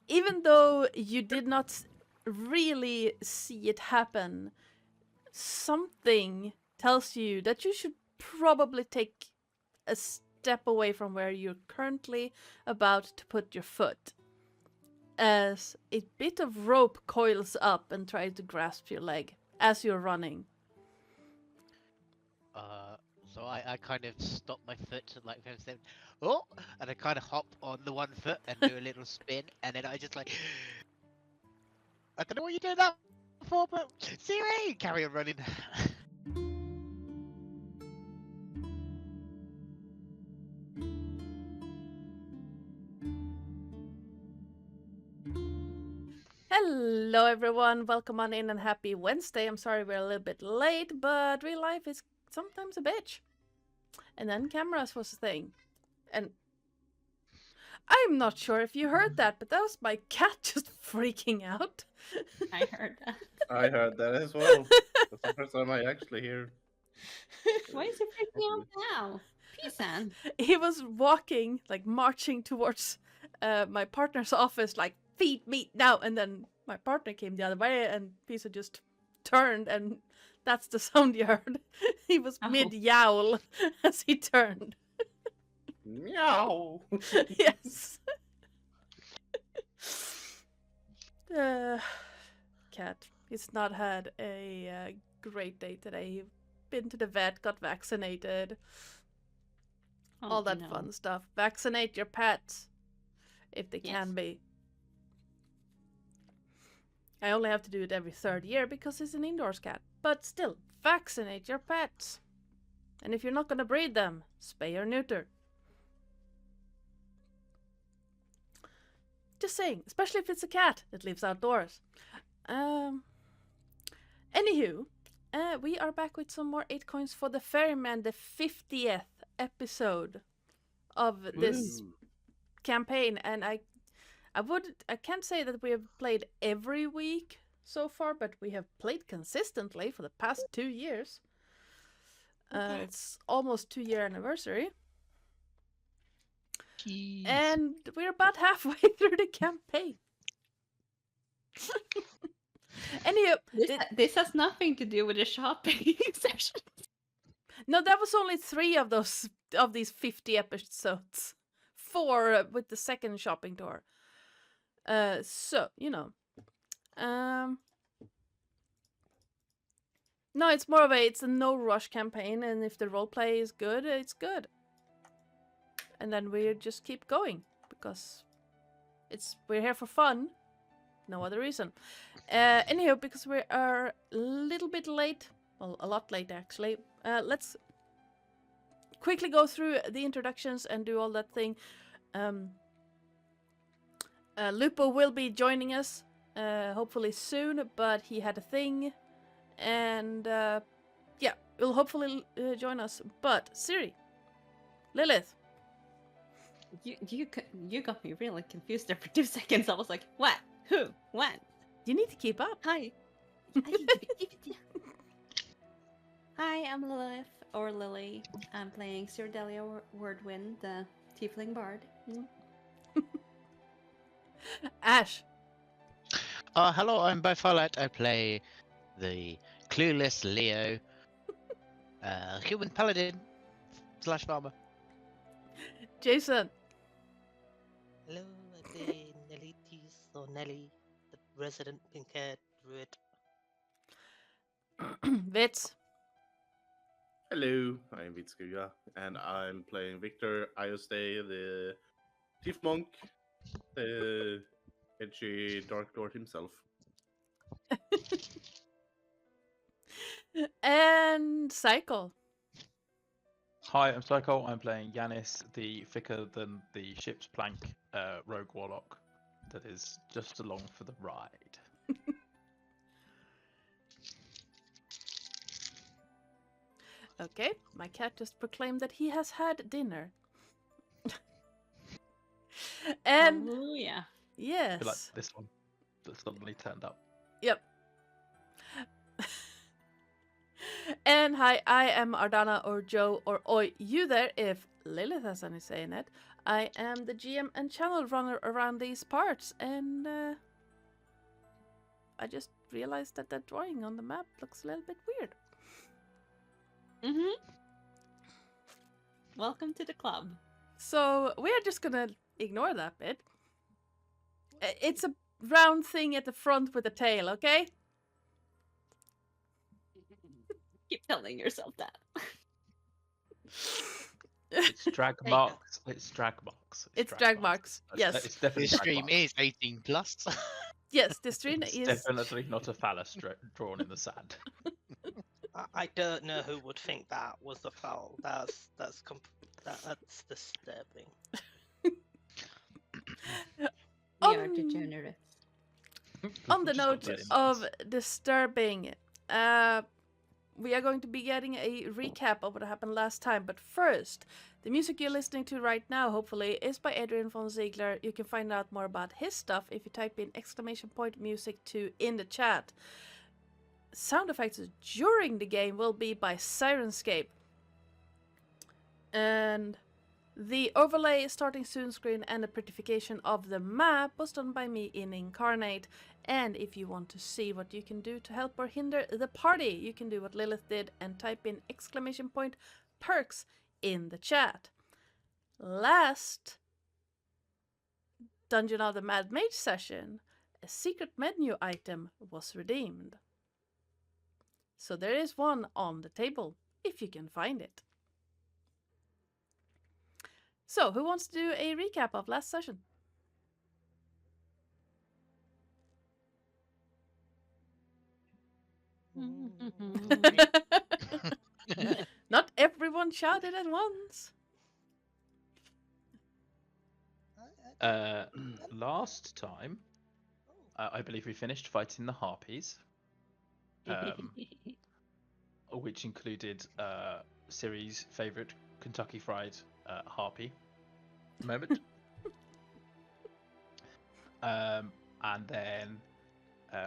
even though you did not really see it happen, something tells you that you should probably take a step away from where you're currently about to put your foot, as a bit of rope coils up and tries to grasp your leg as you're running. So I kind of stop my foot and like say, oh, and I kind of hop on the one foot and do a little spin, and then I just like, I don't know what you doing that for, but Siri, carry on running. Hello everyone, welcome on in and happy Wednesday. I'm sorry we're a little bit late, but real life is sometimes a bitch. And then cameras was a thing. And I'm not sure if you heard that, but that was my cat just freaking out. I heard that. I heard that as well. That's the first time I actually hear. Why is he freaking out now? Peace. He was walking, like marching towards my partner's office, like feed me now. And then my partner came the other way, and Pisa just turned, and that's the sound you heard. He was mid yowl as he turned. Meow. Yes. Cat. He's not had a great day today. He's been to the vet, got vaccinated. All that fun stuff. Vaccinate your pets if they can be. I only have to do it every 3rd year because he's an indoors cat. But still, vaccinate your pets. And if you're not going to breed them, spay or neuter. Just saying, especially if it's a cat that lives outdoors. Anywho, we are back with some more 8 coins for the Ferryman, the 50th episode of this campaign. And I can't say that we have played every week so far, but we have played consistently for the past 2 years. It's almost 2-year anniversary. Jeez. And we're about halfway through the campaign. Anywho, this has nothing to do with the shopping session. No, that was only 3 of these 50 episodes. 4 with the second shopping tour. So, you know. No, it's more of it's a no rush campaign, and if the roleplay is good, it's good. And then we just keep going because we're here for fun. No other reason. Anyhow, because we are a little bit late, well, a lot late actually. Let's quickly go through the introductions and do all that thing. Lupo will be joining us hopefully soon, but he had a thing, and yeah, will hopefully join us. But Siri, Lillith. You got me really confused there for 2 seconds. I was like, what? Who? What? You need to keep up. Hi. Hi, I'm Lillith, or Lily. I'm playing Cyrdelia Wordwind, the Tiefling Bard. Ash. Hello, I'm Bifalite. I play the clueless Leo, human paladin / farmer. Jason. Hello, I play Nelly Tease, or Nelly, the resident pink-haired druid. Vits. Hello, I'm Vitskugga, and I'm playing Victor Ioste, the Chief Monk, the edgy Dark Lord himself. And Psycole. Hi, I'm Psycole. I'm playing Yanis, the thicker than the ship's plank rogue warlock that is just along for the ride. Okay, my cat just proclaimed that he has had dinner. And Hallelujah. yes. I feel like this one that suddenly turned up. Yep. And hi, I am Ardana or Joe or Oi, you there if Lillith has any say in it. I am the GM and channel runner around these parts, and I just realized that that drawing on the map looks a little bit weird. Welcome to the club. So we're just gonna ignore that bit. It's a round thing at the front with a tail, okay? Keep telling yourself that. It's drag There you go. marks. It's drag marks. It's drag marks, yes. It's definitely This drag stream marks. is 18 plus. Yes, the stream It's is... definitely not a phallus drawn in the sand. I don't know who would think that was a foul. That's disturbing. We are Um, degenerates. On the Just note not letting of us. disturbing, we are going to be getting a recap of what happened last time. But first, the music you're listening to right now, hopefully, is by Adrian von Ziegler. You can find out more about his stuff if you type in !music2 in the chat. Sound effects during the game will be by Sirenscape. And the overlay, starting soon screen, and the prettification of the map was done by me in Incarnate. And if you want to see what you can do to help or hinder the party, you can do what Lillith did and type in !perks in the chat. Last Dungeon of the Mad Mage session, a secret menu item was redeemed. So there is one on the table, if you can find it. So, who wants to do a recap of last session? Not everyone shouted at once. Last time, I believe we finished fighting the harpies, which included Siri's favourite Kentucky Fried harpy moment. And then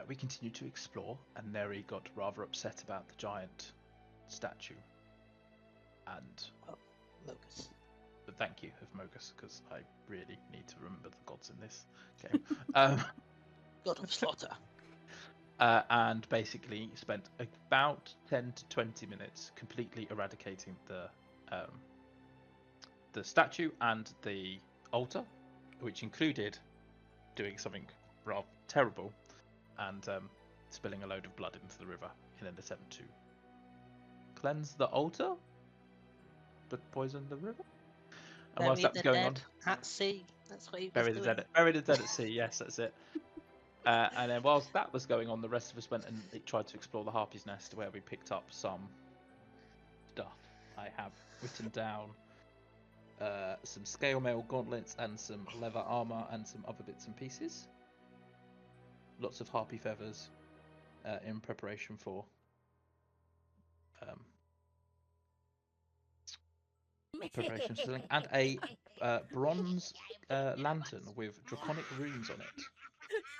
we continued to explore, and Neri got rather upset about the giant statue. And Locus. but thank you of Mogus, because I really need to remember the gods in this game. God of Slaughter. And basically spent about 10 to 20 minutes completely eradicating the statue and the altar, which included doing something rather terrible and spilling a load of blood into the river in an attempt to cleanse the altar, but poison the river. And whilst that was going on, At sea. That's what he was bury the doing. dead. Bury the dead at sea. Yes, that's it. And then whilst that was going on, the rest of us went and tried to explore the Harpy's Nest, where we picked up some stuff. I have written down some scale mail gauntlets and some leather armor and some other bits and pieces. Lots of harpy feathers in preparation for preparation for something, and a bronze lantern with draconic runes on it,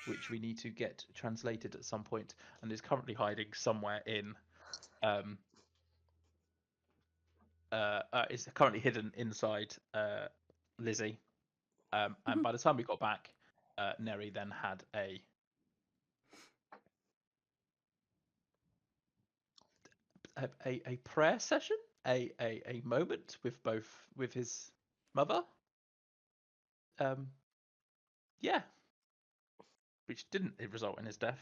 which we need to get translated at some point, and is currently hiding somewhere in is currently hidden inside Lizzie. And by the time we got back, Neri then had a prayer session, a moment with his mother. Yeah, which didn't result in his death.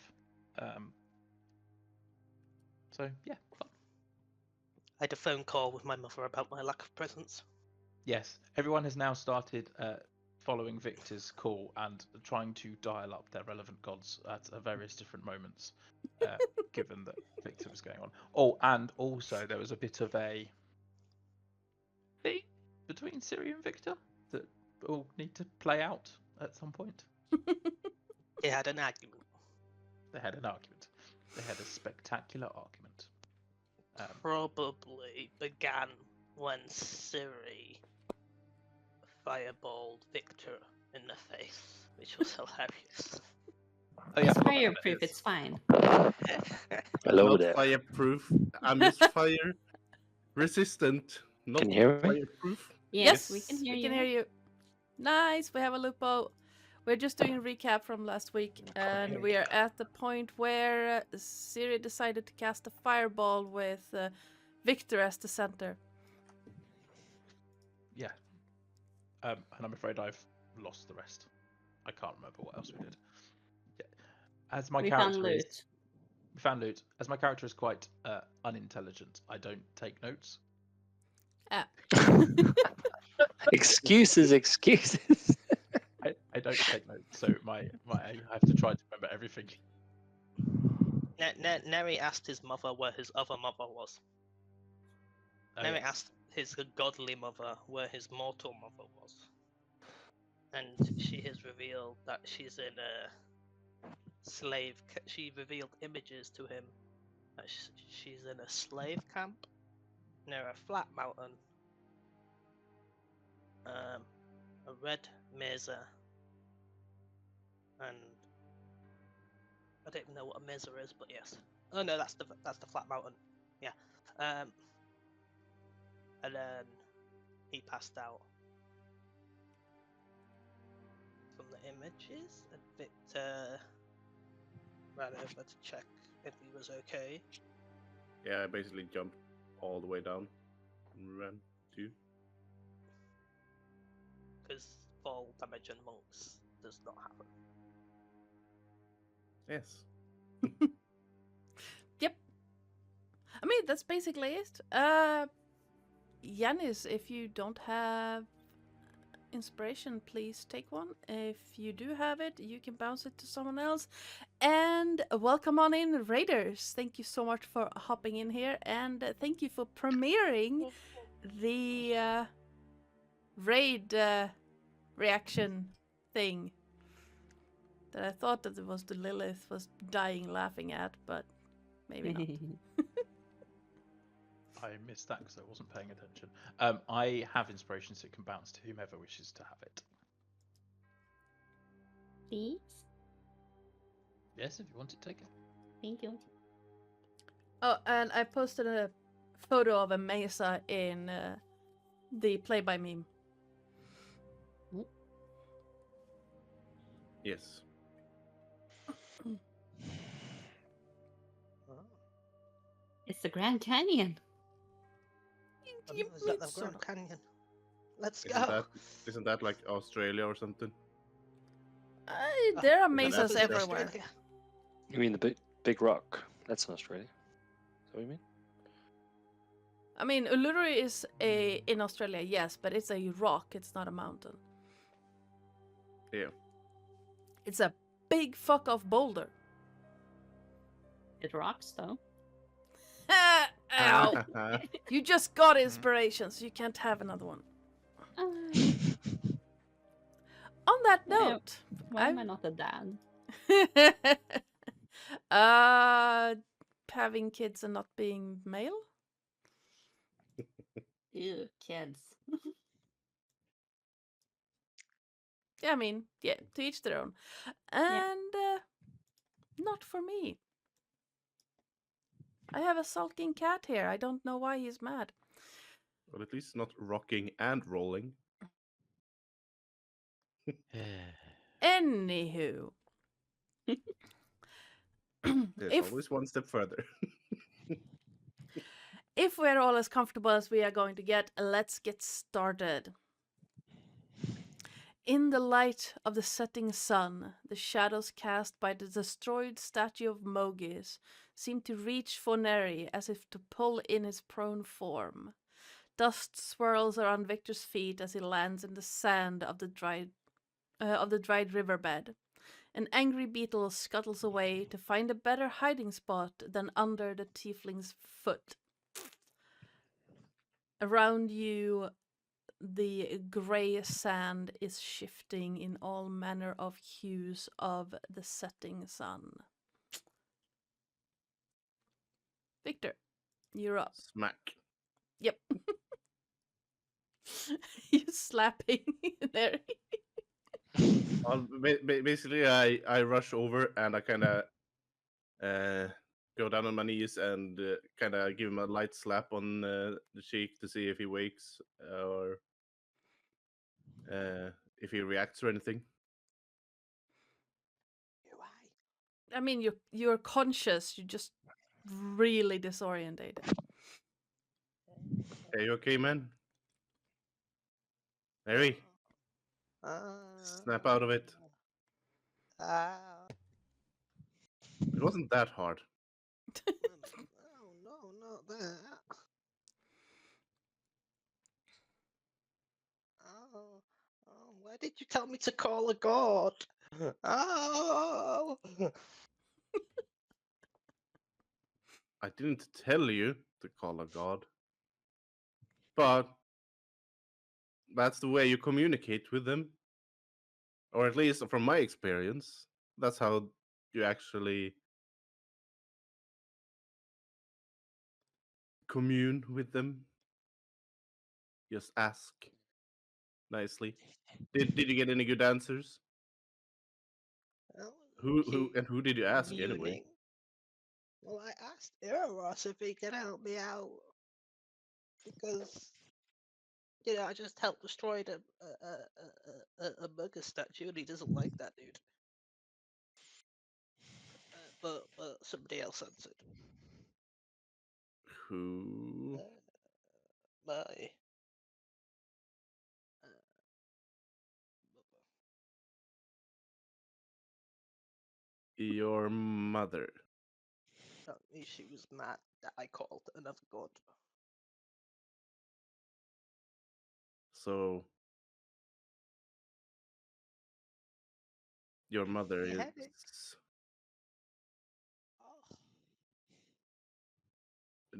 So yeah, fun. I had a phone call with my mother about my lack of presence. Yes, everyone has now started following Victor's call and trying to dial up their relevant gods at various different moments, given that Victor was going on. Oh, and also there was a bit of a thing between Ciri and Victor that will need to play out at some point. They had an argument. They had an argument. They had a spectacular argument. Probably began when Ciri fireballed Victor in the face, which was hilarious. Oh, yeah, I It's forgot about fireproof, this. it's fine. Hello Not there. fireproof. I'm just fire resistant. Not Can you hear me? fireproof. Yes, we can hear we you. can hear you. Nice, we have a Lupo. We're just doing a recap from last week, and we are at the point where Siri decided to cast a fireball with Victor as the center. Yeah. And I'm afraid I've lost the rest. I can't remember what else we did. Yeah. As my We found character loot. is, we found loot. As my character is quite unintelligent, I don't take notes. Ah. Excuses. I don't take notes, so I have to try to remember everything. Neri asked his mother where his other mother was. Oh, Neri yes. asked his godly mother where his mortal mother was. And she has revealed that she's in a slave. She revealed images to him that she's in a slave camp near a flat mountain. A red mesa. And I don't even know what a mesa is, but yes. Oh no, that's the flat mountain. Yeah. And then he passed out from the images, and Victor ran over to check if he was okay. Yeah, I basically jumped all the way down and ran too. Because fall damage and monks does not happen. Yes. Yep. I mean, that's basically it. Yanis, if you don't have inspiration, please take one. If you do have it, you can bounce it to someone else. And welcome on in, Raiders. Thank you so much for hopping in here, and thank you for premiering the raid reaction thing that I thought that it was the Lillith was dying laughing at, but maybe not. I missed that because I wasn't paying attention. I have inspiration, so it can bounce to whomever wishes to have it. Please? Yes, if you want to take it. Thank you. Oh, and I posted a photo of a mesa in the play-by meme. Yes. It's the Grand Canyon. You Is that the sort Grand of- Canyon? Let's Isn't go. isn't that like Australia or something? there are that mesas Australia? everywhere. You mean the big rock? That's in Australia. Is that what you mean? I mean, Uluru is in Australia, yes, but it's a rock. It's not a mountain. Yeah. It's a big fuck off boulder. It rocks, though. Ow! You just got inspiration, so you can't have another one. On that note, Why am I not a dad? having kids and not being male. Ew, kids. Yeah, I mean, yeah, to each their own. And not for me. I have a sulking cat here. I don't know why he's mad. Well, at least not rocking and rolling. Anywho. There's always one step further. If we're all as comfortable as we are going to get, let's get started. In the light of the setting sun, the shadows cast by the destroyed statue of Mogis seem to reach for Neri as if to pull in his prone form. Dust swirls around Victor's feet as he lands in the sand of the dried riverbed. An angry beetle scuttles away to find a better hiding spot than under the tiefling's foot. Around you, the grey sand is shifting in all manner of hues of the setting sun. Victor, you're up. Smack. Yep. You slapping there. Basically, I rush over and I kind of go down on my knees and kind of give him a light slap on the cheek to see if he wakes or if he reacts or anything. I mean, you're conscious. You're just really disorientated. Are you okay, man? Harry, snap out of it. It wasn't that hard. Oh no, not that. Oh, why did you tell me to call a god? Oh. I didn't tell you to call a god. But that's the way you communicate with them. Or at least from my experience, that's how you actually commune with them. Just ask nicely. Did you get any good answers? Well, Who did you ask anyway? communing. Well, I asked Eros if he could help me out because I just helped destroy a burger statue, and he doesn't like that, dude. But somebody else answered. Who? My Your mother. she was mad that I called another god. So your mother He is. had it. Oh,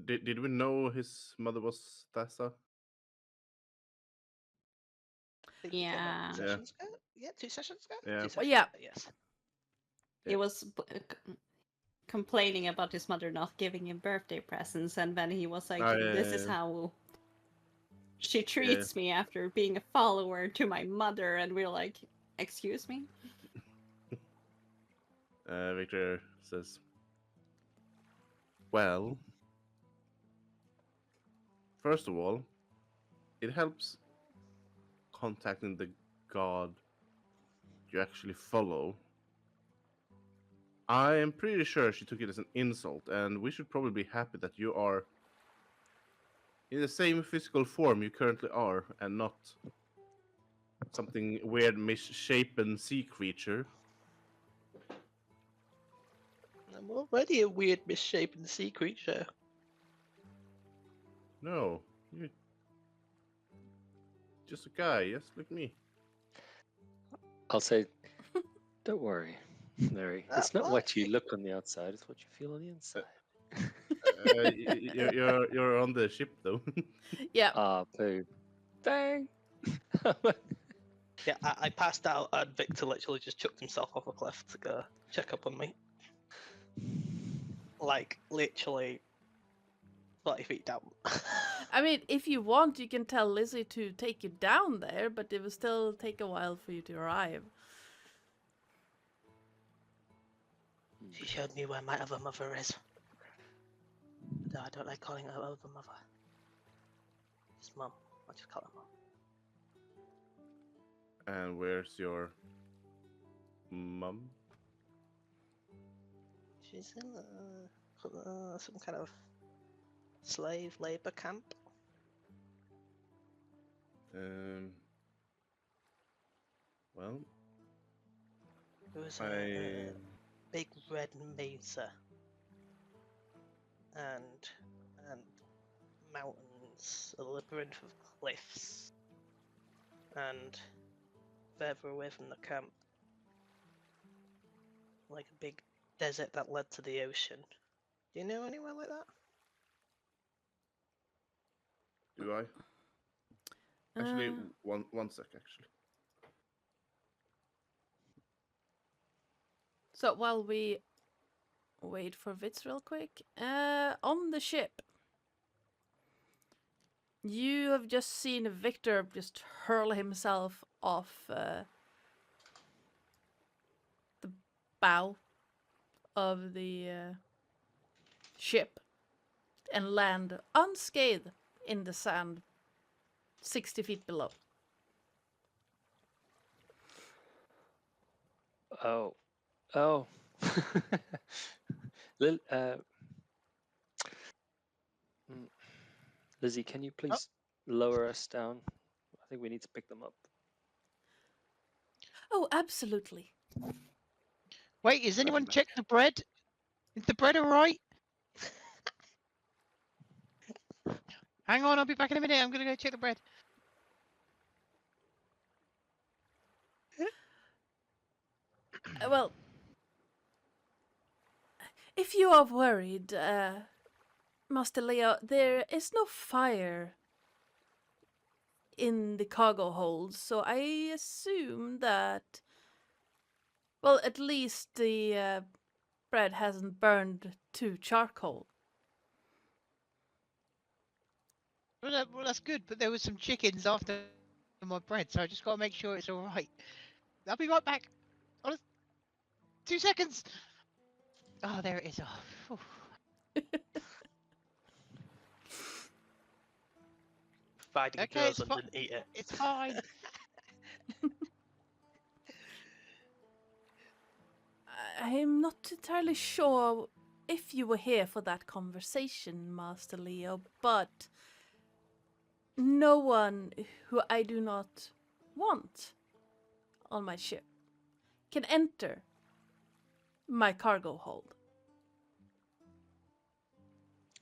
Did we know his mother was Tessa? I think we came out Yeah. 2 Yeah. sessions ago. Yeah, 2 sessions ago. Yeah. 2 Well, sessions yeah. ago, yes. He was complaining about his mother not giving him birthday presents, and then he was like, "This is how she treats me after being a follower to my mother," and we're like, "Excuse me?" Victor says, well, first of all, it helps contacting the god you actually follow. I am pretty sure she took it as an insult, and we should probably be happy that you are in the same physical form you currently are, and not something weird, misshapen sea creature. I'm already a weird, misshapen sea creature. No, you're just a guy, just like me. I'll say, don't worry, Larry. It's not what you look on the outside; it's what you feel on the inside. You're on the ship though. Yeah. Ah, boo. Bang. Yeah, I passed out, and Victor literally just chucked himself off a cliff to go check up on me. Like, literally 30 feet down. I mean, if you want, you can tell Lizzie to take you down there, but it will still take a while for you to arrive. She showed me where my other mother is. No, I don't like calling her other mother. It's mum. I'll just call her mum. And where's your mum? She's in some kind of slave labor camp. Well, There was I a big red mesa and mountains, a labyrinth of cliffs, and further away from the camp, like a big desert that led to the ocean. Do you know anywhere like that? do I? Actually, one sec. Actually, So while we wait for Vitz real quick, on the ship, you have just seen Victor just hurl himself off the bow of the ship and land unscathed in the sand 60 feet below. Oh. Oh. Lil, mm, Lizzie, can you please lower us down? I think we need to pick them up. Oh, absolutely. Wait, has anyone Recommend. checked the bread? Is the bread alright? Hang on, I'll be back in a minute. I'm gonna go check the bread. Well, if you are worried, Master Leo, there is no fire in the cargo hold, so I assume that, well, at least the bread hasn't burned to charcoal. Well, that's good, but there was some chickens after my bread, so I just gotta make sure it's alright. I'll be right back. 2 seconds. Oh, there it is. Oh, Fighting okay, girls it's and fine. didn't eat it. It's fine. I'm not entirely sure if you were here for that conversation, Master Leo, but no one who I do not want on my ship can enter my cargo hold.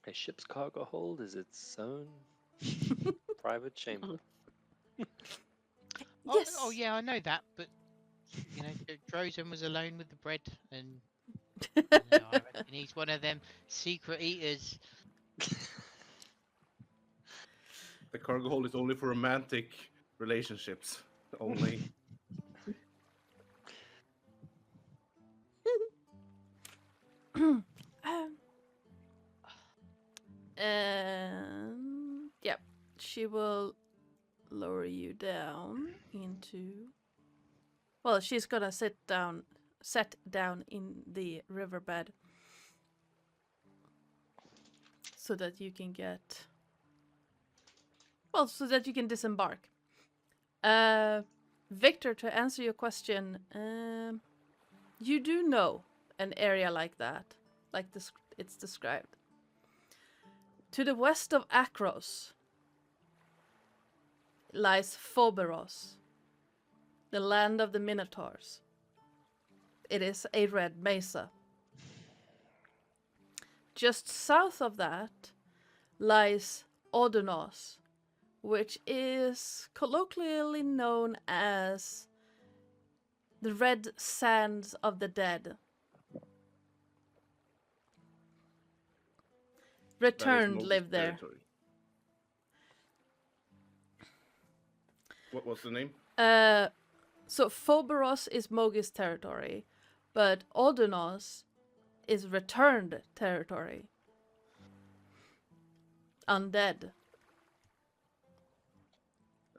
A ship's cargo hold is its own private chamber. Yes. Oh, yeah, I know that, but you know, Drozen was alone with the bread, and you know, I reckon he's one of them secret eaters. The cargo hold is only for romantic relationships. Only. Yeah, she will lower you down into. Well, she's gonna set down in the riverbed so that you can get. Well, so that you can disembark. Victor, to answer your question, you do know an area like that, like it's described. To the west of Akros lies Phoberos, the land of the Minotaurs. It is a red mesa. Just south of that lies Odonos, which is colloquially known as the Red Sands of the Dead. Returned live there. Territory. What's the name? So Phoberos is Mogis territory, but Odonos is returned territory. Undead.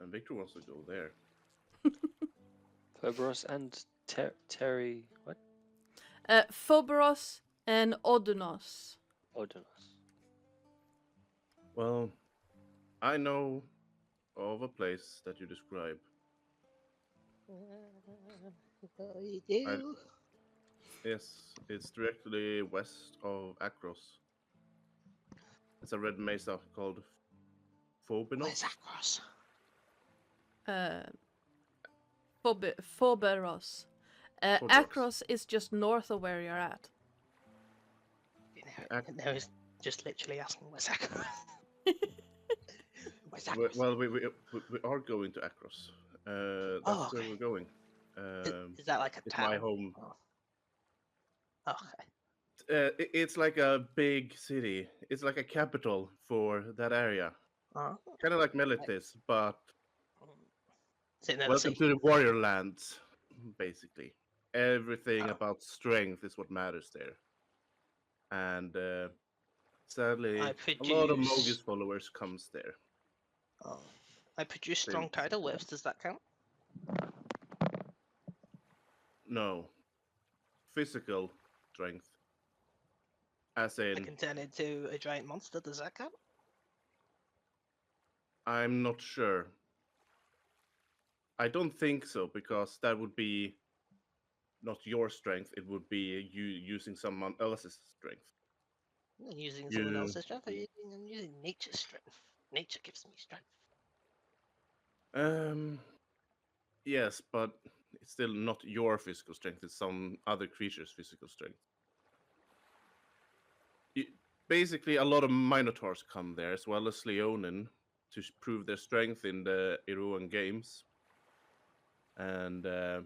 And Victor wants to go there. Phoberos and Terry. What? Phoberos and Odonos. Odonos. Well, I know of a place that you describe. You do? Yes, it's directly west of Akros. It's a red mesa called Where's Phobenos. Akros? Phoberos. Akros is just north of where you're at. No, he's just literally asking where's Akros. Where's We- Akros? Well, we are going to Akros. That's where okay. we're going. Is that like a It's town? my home. Oh. Okay. It's like a big city. It's like a capital for that area. Oh. Kind of like Melitis, but Is it near the welcome sea? to the warrior lands, basically. Everything Oh. about strength is what matters there. And sadly, I a lot of produce- Mogis followers comes there. Oh. I produce strong Since- tidal waves, does that count? No. Physical strength. As I in, can turn into a giant monster, does that count? I'm not sure. I don't think so, because that would be not your strength. It would be you using someone else's strength. I'm not using someone You- else's strength. I'm using nature's strength. Nature gives me strength. Yes, but it's still not your physical strength. It's some other creature's physical strength. Basically, a lot of Minotaurs come there, as well as Leonin, to prove their strength in the Eruan games. And You're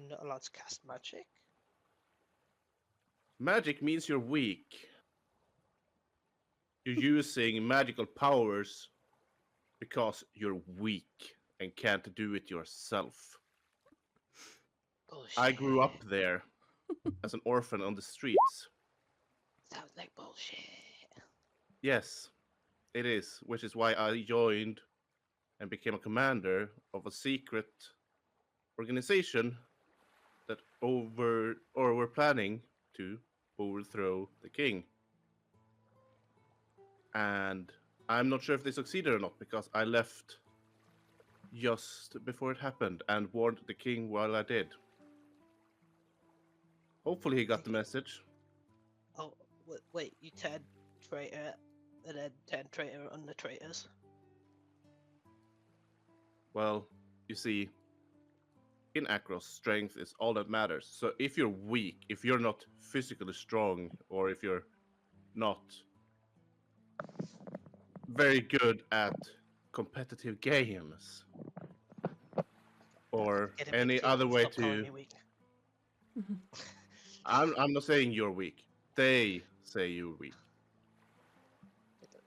not allowed to cast magic. magic means you're weak. You're using magical powers because you're weak and can't do it yourself. Bullshit. I grew up there as an orphan on the streets. Sounds like bullshit. Yes, it is, which is why I joined and became a commander of a secret organization that were planning to overthrow the king. And I'm not sure if they succeeded or not, because I left just before it happened and warned the king while I did. Hopefully he got the message. Oh, wait, you turned traitor and then turned traitor on the traitors? Well, you see, in Akros, strength is all that matters. So if you're weak, if you're not physically strong, or if you're not very good at competitive games, or Get a big any deal other and way stop calling to... me weak. I'm not saying you're weak. They say you're weak.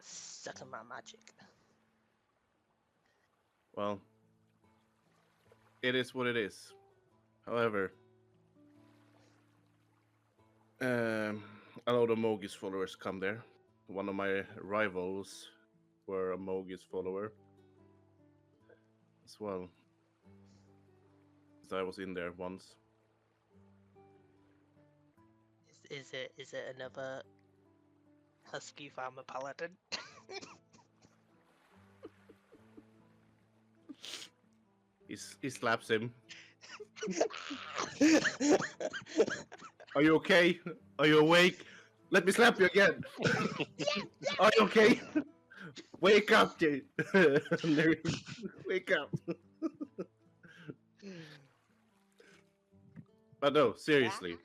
Suck on my magic. Well, it is what it is. However, a lot of Mogis followers come there. One of my rivals were a Mogis follower as well. So I was in there once. Is it another husky farmer paladin? He slaps him. Are you okay? Are you awake? Let me slap you again. Are you okay? Wake up, Jay. Wake up. But no, seriously.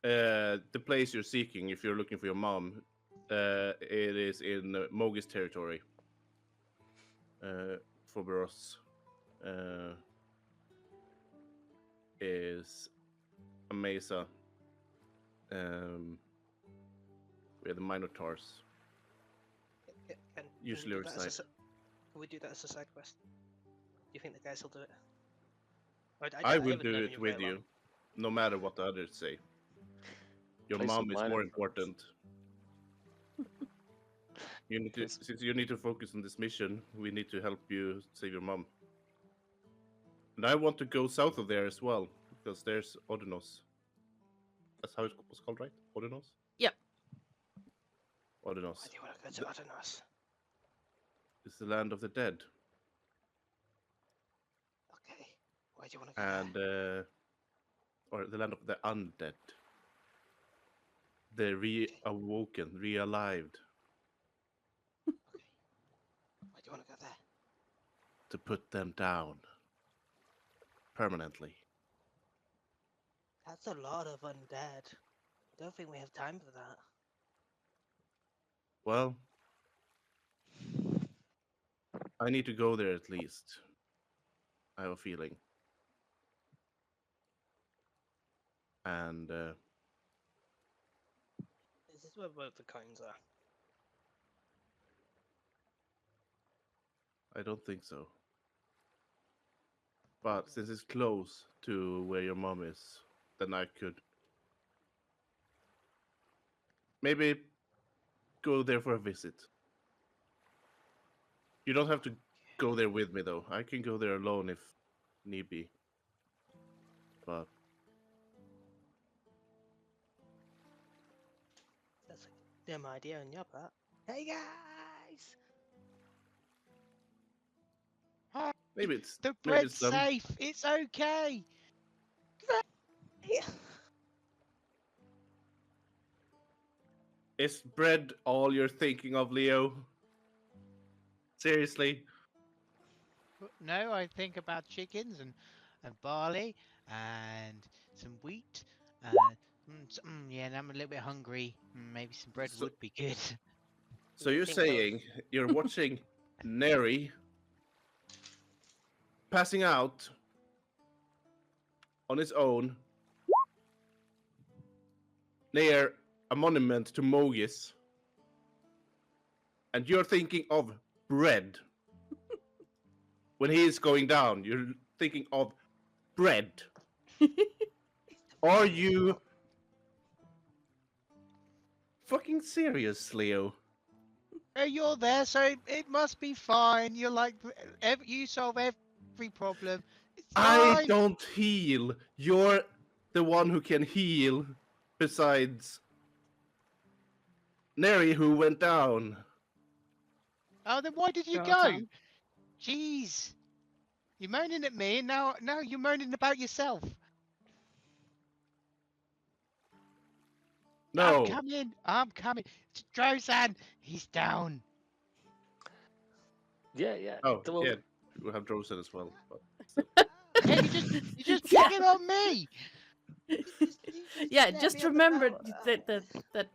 The place you're seeking, if you're looking for your mom, it is in Mogis territory. Foberos is a mesa where the Minotaurs Can usually we do that as a reside. can we do that as a side quest? Do you think the guys will do it? I will haven't do known it you with very you, long. no matter what the others say. Your Play some mom is minor more threats. important. You need to, Play some- since you need to focus on this mission, we need to help you save your mom. And I want to go south of there as well, because there's Odenos. That's how it was called, right? Odenos? Yep. Odenos. Why do you want to go to Odenos? It's the land of the dead. Okay. Why do you want to go there? And or the land of the undead. The reawoken, realived, Okay. Why do you want to go there? to put them down permanently. That's a lot of undead. I don't think we have time for that. Well, I need to go there at least. I have a feeling. And Is this where both the coins are? I don't think so. But since it's close to where your mom is, then I could maybe go there for a visit. You don't have to go there with me, though. I can go there alone if need be. But That's a dumb idea on your part. Hey guys! maybe it's The maybe it's bread's them. safe. It's okay. Is bread all you're thinking of, Leo? Seriously? No, I think about chickens and barley and some wheat. Yeah, and I'm a little bit hungry. Maybe some bread So- would be good. So You you're think of- saying you're watching Neri passing out on his own near a monument to Mogis, and you're thinking of bread. When he is going down, you're thinking of bread. Are you fucking serious, Leo? You're there, so it must be fine. You're like, you solve every problem. It's I fine. don't heal. You're the one who can heal, besides Neri, who went down. Oh, then why did you Go, go? Tom. Jeez. You're moaning at me, and now you're moaning about yourself. No. I'm coming. Drozan, he's down. Yeah, yeah. Oh, Well, yeah. We'll have Drosen as well. But Yeah, you just Yeah. pick it on me. Yeah, let just me on the remember boat. that the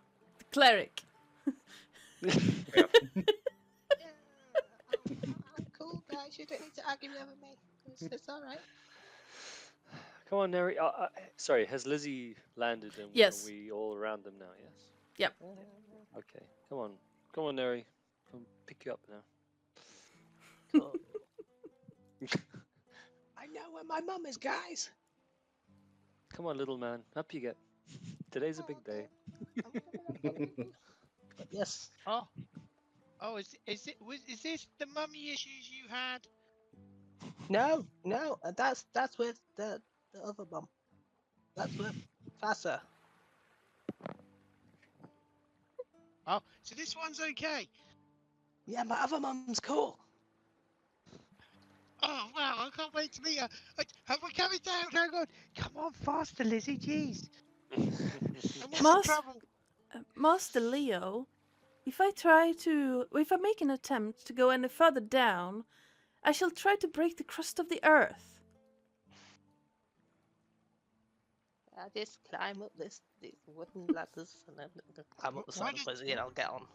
cleric. I'm cool, guys. You don't need to argue over me. It's all right. Come on, Neri. Sorry, has Lizzie landed and Yes. are we all around them now? Yes. Yep. Okay. Come on, Neri. I'll pick you up now. Cool. I know where my mum is, guys. Come on, little man. Up you get. Today's a big day. Yes. Oh, is this the mummy issues you had? No. That's with the other mum. That's with Fassa. Oh, so this one's okay. Yeah, my other mum's cool. Oh wow, I can't wait to meet her. Have we coming down? Hang on. Come on faster, Lizzie. Jeez. And what's the Mas- trouble? Master Leo, if I make an attempt to go any further down, I shall try to break the crust of the earth. I just climb up these wooden ladders and then climb up the side of the place and I'll get on.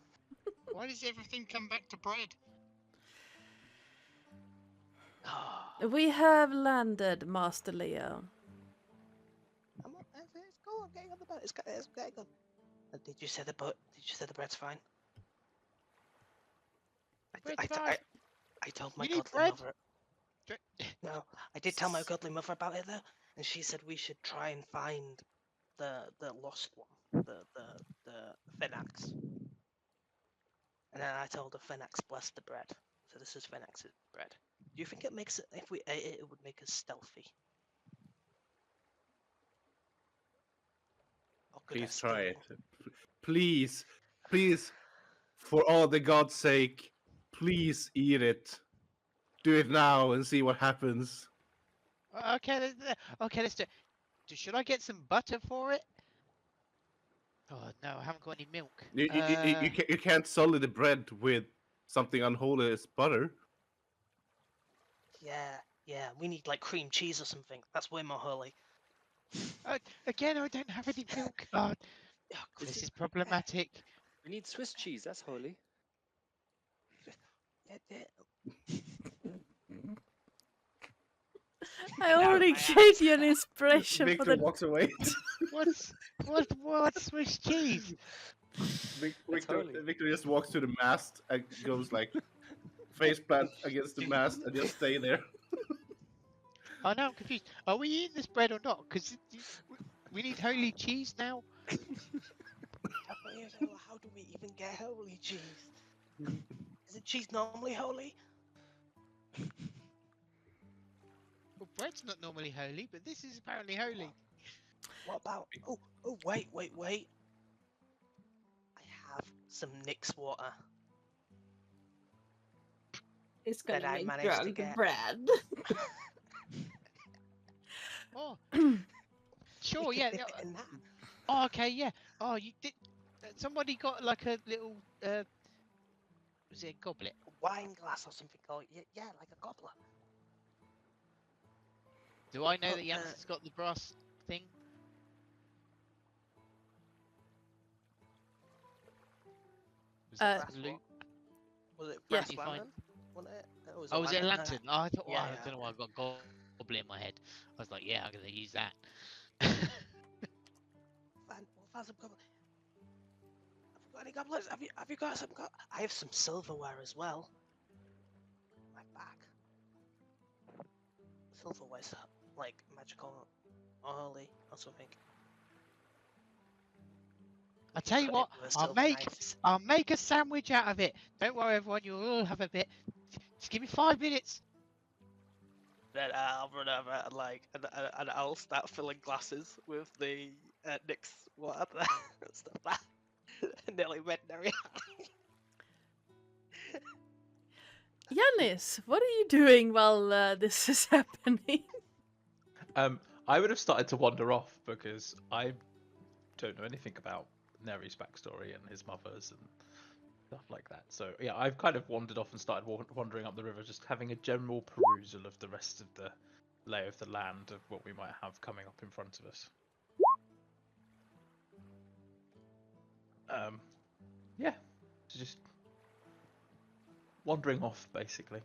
Why does everything come back to bread? We have landed, Master Leo. It's cool. I'm getting on the boat. It's getting on. Did you say the boat? Did you say the bread's fine? I told my You need godly bread? mother. No, I did tell my godly mother about it though, and she said we should try and find the lost one, the Phoenix. And then I told her Phoenix blessed the bread, so this is Phoenix's bread. Do you think it makes it? If we ate it, it would make us stealthy? Or could I please try steal? it. Please, for all the God's sake, please eat it. Do it now and see what happens. Okay, let's do it. Should I get some butter for it? Oh no, I haven't got any milk. You can't sully the bread with something unholy as butter. Yeah, we need like cream cheese or something. That's way more holy. Again, I don't have any milk. Oh, this is problematic. We need Swiss cheese. That's holy. I already gave you an inspiration for Victor the. walks away. What's Swiss cheese? Victor just walks to the mast and goes like face plant against the mast and just stay there. Oh no, I'm confused. Are we eating this bread or not? Because we need holy cheese now. How do we even get holy cheese? Isn't cheese normally holy? Well, bread's not normally holy, but this is apparently holy. What about? Oh, wait. I have some Nyx water. It's That gonna I make managed to drunk get. bread. Oh, sure, yeah. Dip it in that. Oh, okay, yeah. Oh, you did. somebody got like a little was it a goblet? A wine glass or something. Oh, yeah, like a goblet. Do I know Oh, that Jansen's got the brass thing? Was Uh, it Brass Luke? Was it Yeah. brass Did you find- lantern? Wasn't it? Oh, was it a lantern? Oh, I thought. Yeah, I yeah. don't know why I got goblet in my head. I was like, yeah, I'm gonna use that. Have some goblet. Have you got any goblets? Have you got some? I have some silverware as well. My bag. Silverware's like magical, or holy, or something. I tell you Cut what, it with a I'll silver make knife. I'll make a sandwich out of it. Don't worry, everyone. You'll all have a bit. Just give me 5 minutes. Then I'll run over and and I'll start filling glasses with the Nick's water stuff that nearly veterinary. Yanis, what are you doing while this is happening? I would have started to wander off because I don't know anything about Neri's backstory and his mother's and stuff like that. So yeah, I've kind of wandered off and started wandering up the river, just having a general perusal of the rest of the lay of the land of what we might have coming up in front of us. Yeah, so just wandering off basically.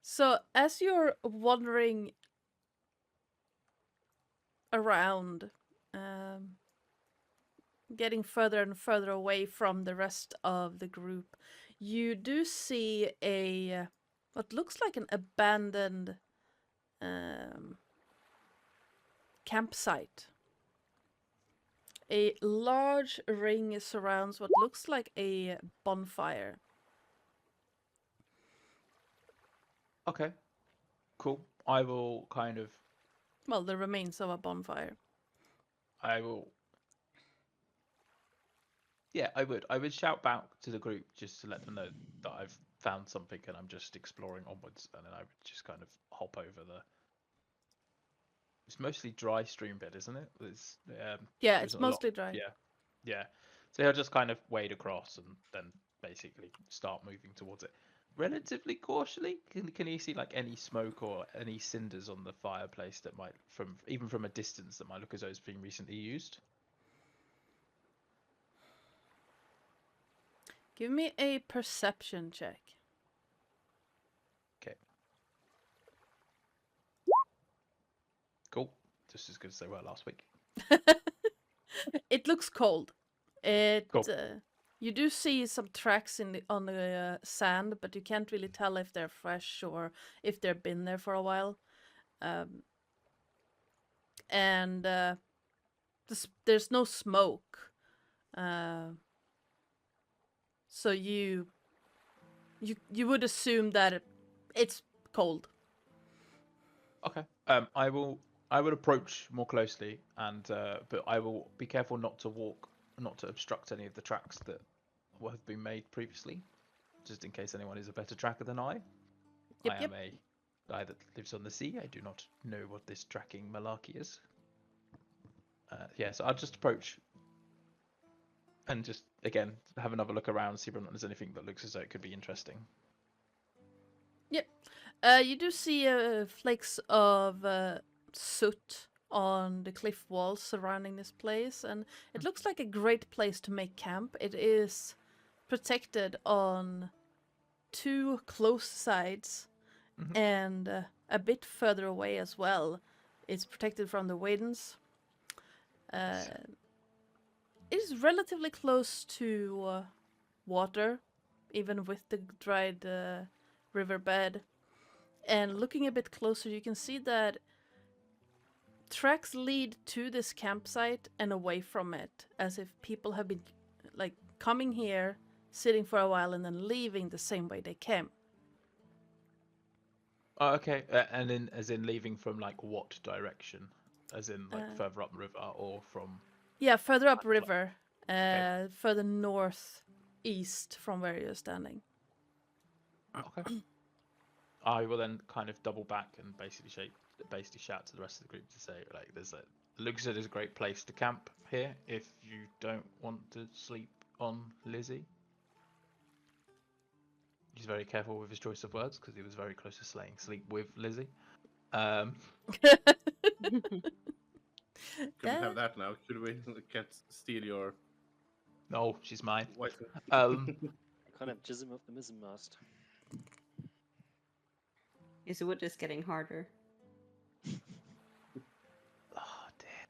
So as you're wandering around, getting further and further away from the rest of the group, you do see a what looks like an abandoned campsite. A large ring surrounds what looks like a bonfire. Okay, cool. I will kind of. Well, the remains of a bonfire. I will. Yeah, I would. I would shout back to the group just to let them know that I've found something and I'm just exploring onwards, and then I would just kind of hop over the. It's mostly dry stream bed, isn't it? It's, Yeah, there's it's not a lot- mostly dry. Yeah, yeah. So I'll just kind of wade across and then basically start moving towards it, relatively cautiously. Can you see like any smoke or any cinders on the fireplace that might, even from a distance, that might look as though it's been recently used? Give me a perception check. Okay. Cool. Just as good as they were last week. It looks cold. It Cool. You do see some tracks on the sand, but you can't really tell if they're fresh or if they've been there for a while. And there's no smoke. So you would assume that it's cold. Okay. I will approach more closely, and but I will be careful not to obstruct any of the tracks that have been made previously, just in case anyone is a better tracker than I. Yep, I am a guy that lives on the sea. I do not know what this tracking malarkey is. Yeah, so I'll just approach and just again have another look around, see if there's anything that looks as though it could be interesting. Yep. You do see flakes of soot on the cliff walls surrounding this place, and it looks like a great place to make camp. It is protected on 2 close sides, and a bit further away as well. It's protected from the winds. It is relatively close to water, even with the dried riverbed. And looking a bit closer, you can see that tracks lead to this campsite and away from it, as if people have been like coming here, sitting for a while, and then leaving the same way they came. Oh, okay. And then, as in leaving from like what direction? As in like further up river or from? Yeah, further up river, further northeast from where you're standing. Okay. I will then kind of double back and basically shout to the rest of the group to say, like, looks like there's a great place to camp here if you don't want to sleep on Lizzie. He's very careful with his choice of words because he was very close to saying sleep with Lizzie. Couldn't have that now. Could we? Can't steal your. No, she's mine. White. Can't have jism of the mizzenmast. His wood is getting harder. Oh dear.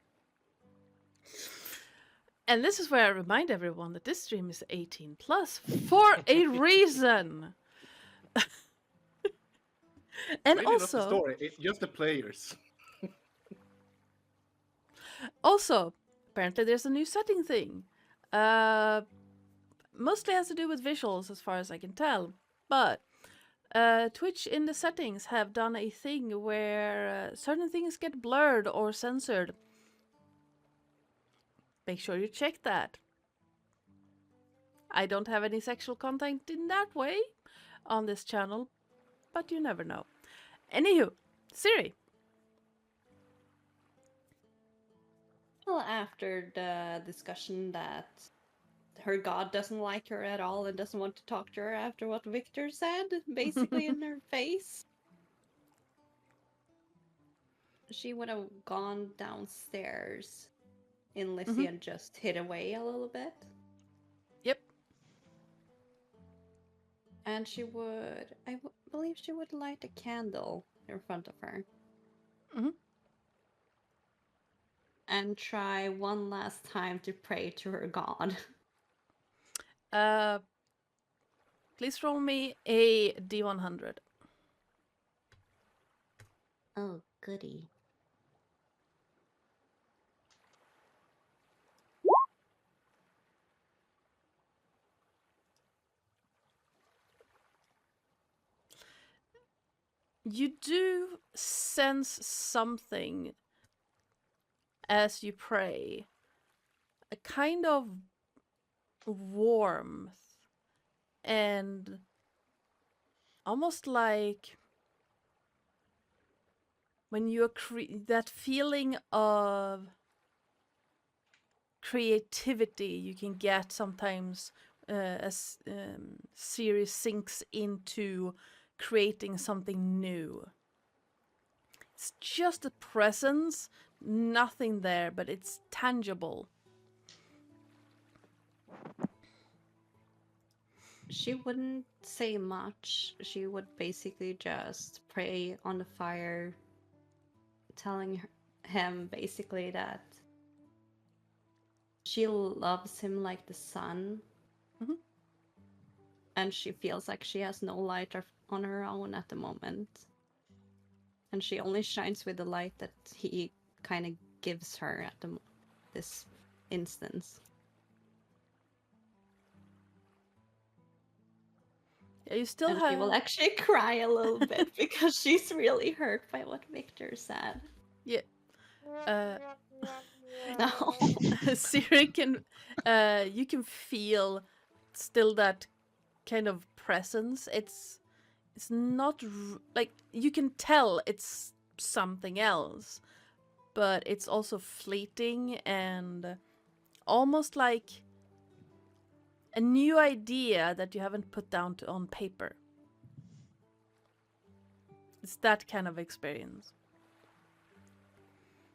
And this is where I remind everyone that this stream is 18 plus for a reason. And Maybe not the also, story, just the players. also, apparently there's a new setting thing. Mostly has to do with visuals as far as I can tell. But Twitch in the settings have done a thing where certain things get blurred or censored. Make sure you check that. I don't have any sexual content in that way on this channel, but you never know. Anywho, Siri. Well, after the discussion that her god doesn't like her at all and doesn't want to talk to her after what Victor said, basically in her face, she would have gone downstairs in Lizzie and just hid away a little bit. Yep. And she would, believe she would light a candle in front of her. And try one last time to pray to her god. Please roll me a D100. Oh, goody. You do sense something as you pray. A kind of warmth and almost like when you're that feeling of creativity you can get sometimes as series sinks into creating something new. It's just a presence, nothing there, but it's tangible. She wouldn't say much. She would basically just pray on the fire, telling him basically that she loves him like the sun. And she feels like she has no light on her own at the moment. And she only shines with the light that he kind of gives her at this instance. Yeah, you still and have... she will actually cry a little bit because she's really hurt by what Victor said. Yeah. No. Siri can... you can feel still that kind of presence. It's not... like, you can tell it's something else. But it's also fleeting and almost like a new idea that you haven't put down on paper. It's that kind of experience.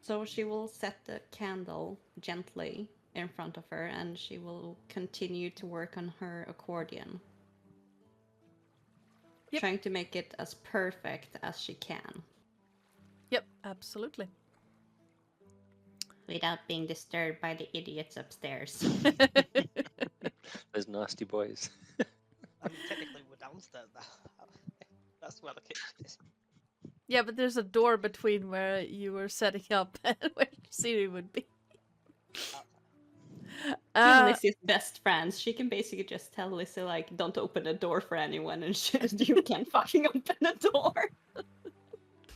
So she will set the candle gently in front of her and she will continue to work on her accordion. Yep. Trying to make it as perfect as she can. Yep, absolutely. Without being disturbed by the idiots upstairs. Those nasty boys. I mean, technically we're downstairs now. That's where the kitchen is. Yeah, but there's a door between where you were setting up and where Siri would be. Lizzie's best friends. She can basically just tell Lizzie, like, don't open the door for anyone, and you can't fucking open the door.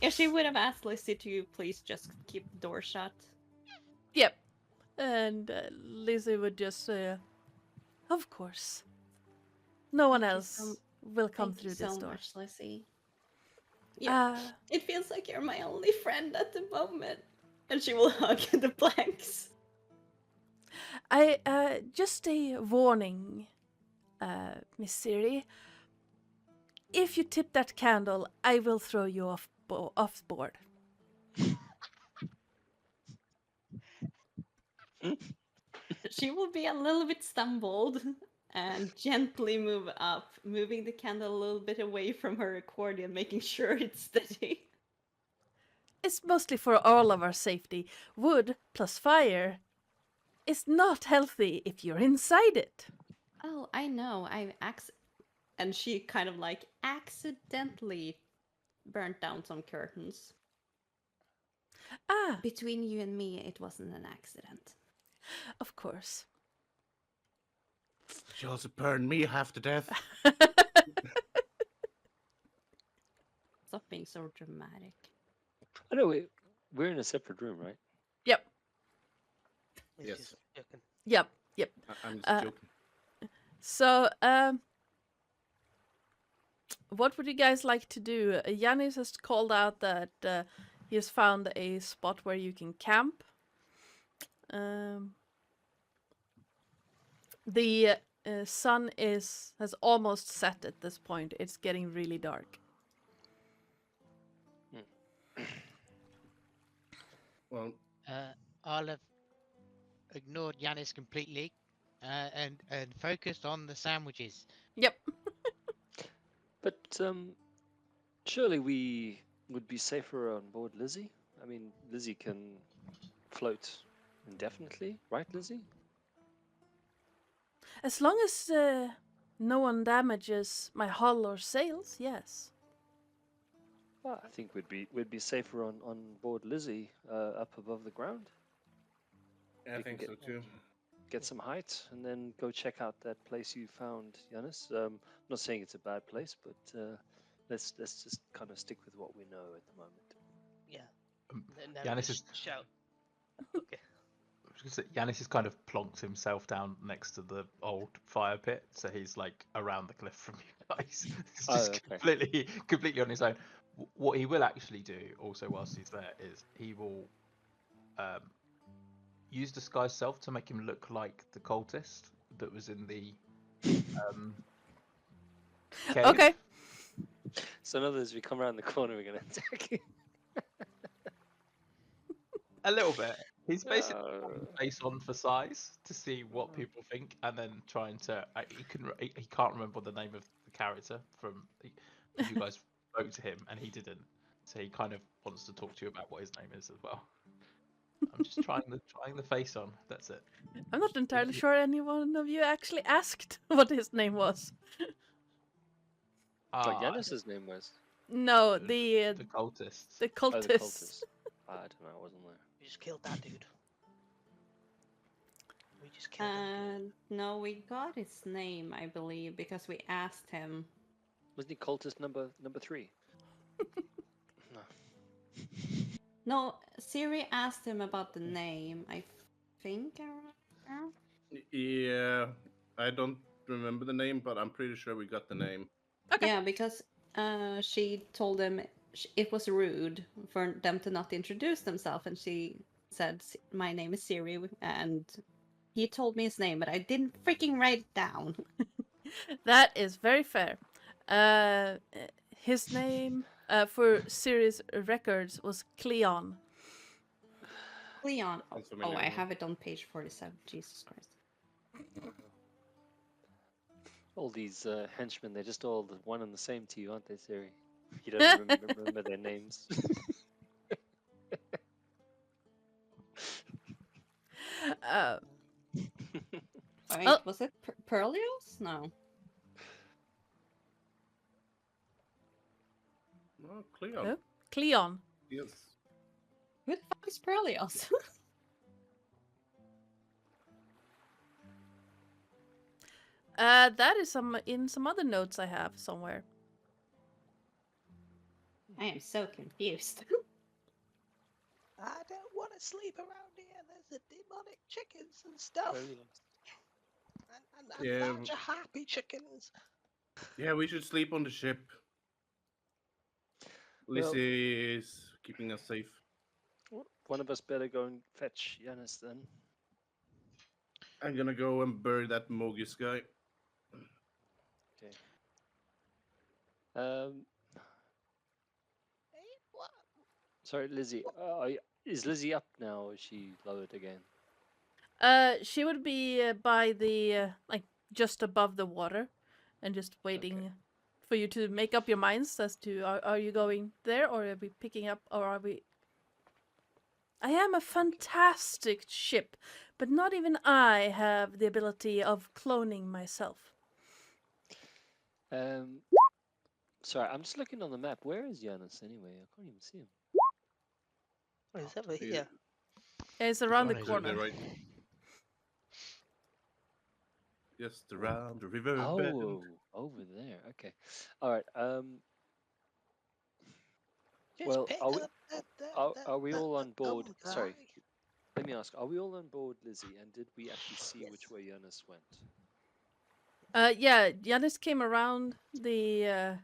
If she would have asked Lizzie to please just keep the door shut. Yep. And Lizzie would just say, of course. No one else will come Thank through you this so door. much, Lizzie. Yeah, Uh, it feels like you're my only friend at the moment. And she will hug the blanks. just a warning, Miss Siri. If you tip that candle, I will throw you off board. She will be a little bit stumbled and gently move up, moving the candle a little bit away from her accordion, making sure it's steady. It's mostly for all of our safety. Wood plus fire is not healthy if you're inside it. Oh, I know. And she kind of like accidentally burnt down some curtains. Ah, Between you and me, it wasn't an accident. of course. She also burned me half to death. Stop being so dramatic. I know we're in a separate room, right? Yep, He's Yes. just joking. yep. I'm just joking. So, what would you guys like to do? Yanis has called out that he has found a spot where you can camp. The sun has almost set at this point. It's getting really dark. Well, I'll have ignored Yanis completely and focused on the sandwiches. Yep. But surely we would be safer on board Lizzie. I mean, Lizzie can float indefinitely, right, Lizzie? As long as no one damages my hull or sails, yes. Well, I think we'd be safer on board Lizzie, up above the ground. yeah, I We can think so too. Get some height, and then go check out that place you found, Yanis. I'm not saying it's a bad place, but let's just kind of stick with what we know at the moment. Yeah. Um, And then Yanis just is shout. Okay. I was gonna say, Yanis has kind of plonked himself down next to the old fire pit, so he's like around the cliff from you guys. He's Oh, just okay. completely on his own. What he will actually do, also whilst he's there, is he will use disguise self to make him look like the cultist that was in the cave. Okay. So in other words, we come around the corner, we're gonna attack you. A little bit. He's basically Uh, face on for size to see what people think, and then trying to. He can't remember the name of the character from. You guys spoke to him, and he didn't. So he kind of wants to talk to you about what his name is as well. I'm just trying the face on. That's it. I'm not entirely sure any one of you actually asked what his name was. like Yanis's name was. No, the cultists. the Oh, the cultists. cultist. I don't know. I wasn't there. We just killed that dude. We just killed him. No, we got his name, I believe, because we asked him. Wasn't he cultist number 3? No. No, Siri asked him about the name, I think. Yeah, I don't remember the name, but I'm pretty sure we got the name. Okay. Yeah, because she told him it was rude for them to not introduce themselves, and she said, "My name is Siri," and he told me his name, but I didn't freaking write it down. That is very fair. His name for series records was Cleon. Leon. Sounds Oh, familiar I with me. have it on page 47. Jesus Christ. All these henchmen, they're just all the one and the same to you, aren't they, Siri? You don't remember their names. Wait, Oh. was it Perlios? No. Oh, Cleo. Who? Cleon. Yes. Who the fuck is Perlios? That is in some other notes I have somewhere. I am so confused. I don't want to sleep around here. There's a demonic chickens and stuff. Perlios. And Yeah. bunch of happy chickens. Yeah, we should sleep on the ship. Well- Lizzie is keeping us safe. One of us better go and fetch Yanis then. I'm gonna go and bury that Mogis guy. Okay. Um. Sorry, Lizzie. Is Lizzie up now, or is she lowered again? She would be by the like just above the water, and just waiting for you to make up your minds as to are you going there, or are we picking up, or are we? I am a fantastic ship, but not even I have the ability of cloning myself. Sorry, I'm just looking on the map. Where is Yanis anyway? I can't even see him. Oh, he's over Yeah. here. Yeah, it's around the Right. corner. Right. Just around the river bend. Oh, over there. Okay. All right. Just Well, pick are we- up are we all on board? other Sorry. guy. Let me ask: are we all on board, Lizzie? And did we actually see which way Yanis went? Yeah, Yanis came around the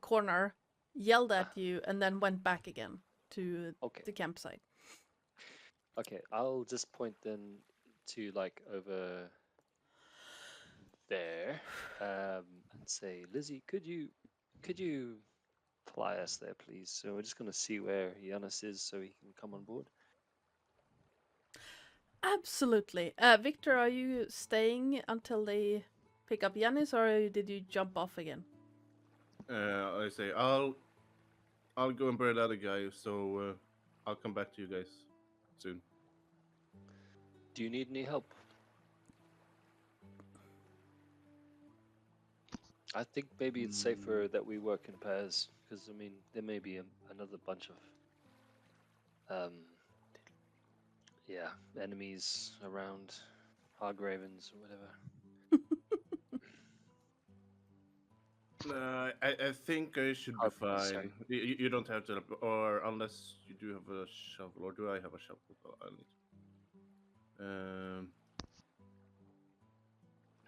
corner, yelled at you, and then went back again to Okay. the campsite. Okay. I'll just point then to like over there, and say, Lizzie, could you fly us there, please? So we're just gonna see where Yanis is, so he can come on board. Absolutely. Victor, are you staying until they pick up Yanis, or did you jump off again? I say I'll go and bury the other guy. So I'll come back to you guys soon. Do you need any help? I think maybe it's safer that we work in pairs, because I mean there may be another bunch of enemies around, Hogravens or whatever. I think I should be Oh, sorry. fine. You don't have to, or unless you do have a shovel, or do I have a shovel? Oh, I need.